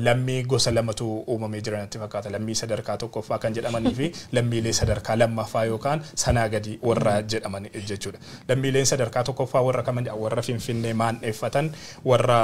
lammii gosa lamatu uumamee jiranatti fakkaata lammii sadarkaa tokkoffaa kan jedhamanii fi lammiilee sadarkaa lammaffaa yookaan sanaa gadi warra jedhaman jechuudha lammiileen sadarkaa tokkoffaa warra kaman warra Finfinnee maandheeffatan warra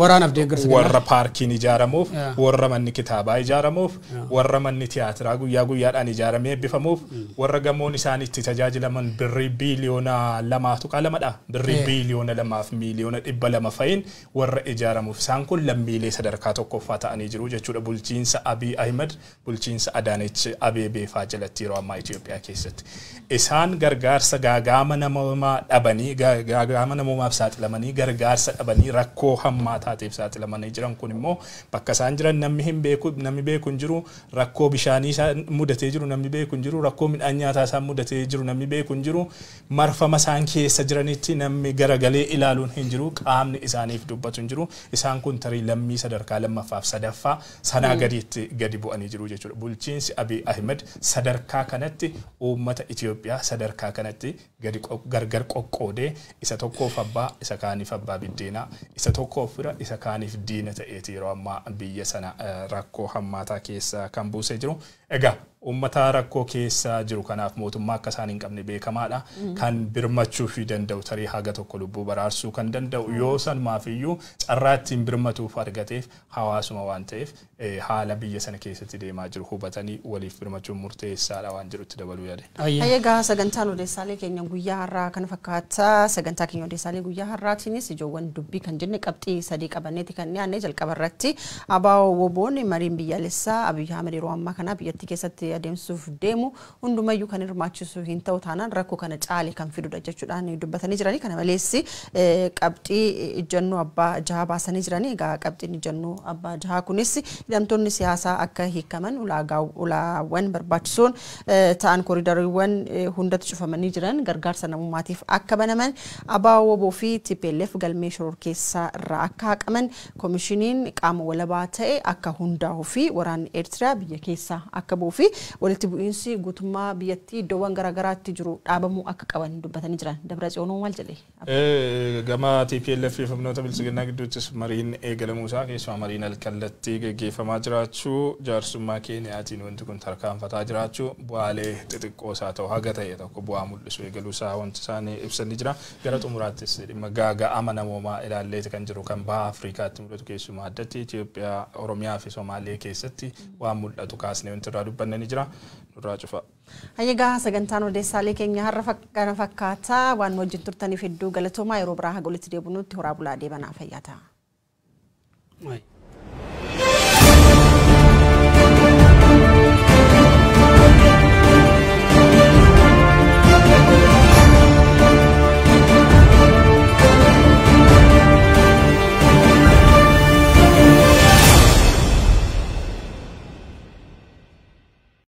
waraanaaf deeggarsa warra paarkiin ijaaramuuf warra manni kitaabaa ijaaramuuf warra manni tiyaatiraa guyyaa guyyaadhaan ijaaramee eebbifamuuf warra gamoon isaan itti tajaajilaman birrii biiliyoona 2.2 birrii biiliyoona 2 miiliyoona 200 fayin warra ijaaramuuf isaan kun lammiilee sadarkaa tokkoffaa ta'anii jiru jechuudha bulchiinsa Abiy Ahmed bulchiinsa Adaanech Abeebee faa jalatti yeroo ammaa Itoophiyaa keessatti isaan gargaarsa gaagama namoomaa dhabanii gaagama namoomaaf saaxilamanii gargaarsa dhabanii rakkoo hammaataatiif saaxilamanii jiran kun immoo bakka isaan jiran namni beeku hin jiru rakkoo bishaanii isaan mudatee jiru namni beeku hin jiru rakkoo midhaan nyaataa isaan mudatee jiru namni beeku hin jiru marfama isaan keessa jiranitti namni garagalee ilaaluun hin jiru qaamni isaaniif dubbatu hin jiru isaan kun tarii lammii sadarkaa lammaffaaf sadaffaa sanaa gadi bu'anii jiru jechuudha bulchiinsi Abiy Ahmed sadarkaa kanatti uummata Itoophiyaa sadarkaa kanatti gadi gargar qoqqoodee isa tokkoof abbaa isa kaaniif abbaa biddeenaa isa tokkoof fira isa kaaniif diina ta'eeti yeroo ammaa biyya sana rakkoo hammaataa keessa kan buusee jiru Egaa uummata rakkoo keessa jiru kanaaf mootummaa akka isaan hin qabne beekamaadha. Kan birmachuu fi danda'u tarii haga tokko lubbuu baraarsuu kan danda'u yoo sanumaaf iyyuu carraa ittiin birmatuuf argateef hawaasuma waan ta'eef haala biyya sana keessatti deemaa jiru hubatanii waliif birmachuun murteessaadha waan jedhutti dabaluu yaade. Egaa sagantaan odeessaalee keenya guyyaa har'aa kana fakkaata. Sagantaa keenya odeessaalee guyyaa har'aatiinis ijoowwan dubbii kan jenne qabxii sadii qabanneeti kan dhiyaanne jalqaba irratti abaa'oo woboon mariin biyyaalessaa Abiyyi Ahmed yeroo ammaa kana biyyattii keessatti adeemsuuf deemu hundumayyuu kan hirmaachisu hin ta'u taanaan rakkoo kana caale kan fidudha jechuudhaan dubbatanii jiranii. Kana malees qabxii ijannoo abbaa jahaa baasanii jiranii. Egaa qabxiin ijannoo abbaa jahaa kunis hidhamtoonni siyaasaa akka hiikaman ulaawwan barbaachisoon ta'an koridariiwwan hundatti cufamanii jiran gargaarsa namummaatiif akka banaman abaa'oo woboo fi TPLF galmee shororkeessaa irraa akka haqaman koomishiniin qaama walabaa ta'e akka hundaa'uu fi waraanni Eertiraa biyya keessaa akka bu'uu fi walitti bu'iinsi guutummaa biyyattii iddoowwan garaagaraatti jiru dhaabamuu akka qaban dubbatanii jiran. Dabratsiyoon maal jedhee? Gama TPLF fi humnoota bilisiginaa gidduuttis mariin eegalamuu isaa keessumaa mariin alkallattii gaggeeffamaa jiraachuu jaarsummaa Keeniyaatiin wanti kun tarkaanfataa jiraachuu bu'aalee xixiqqoo isaa ta'u haga ta'e tokko bu'aa mul'isu eegaluu isaa wanti isaanii ibsanii jira. Gara xumuraattis dhimma gaaga'ama namoomaa ilaalleeti kan jiru kan baha Afrikaatti mul'atu keessumaa addatti Itoophiyaa, Oromiyaa fi Somaalee keessatti waan mul'atu kaasnee wanti irraa dubbannanii jira. Nurraa cufa. Egaa sagantaan odeessaalee keenya har'a kana fakkaata. Waan wajjin turtaniif hedduu galatoomaa. Yeroo biraa haga walitti deebinutti horaa bulaa deebanaa fayyaa ta'a.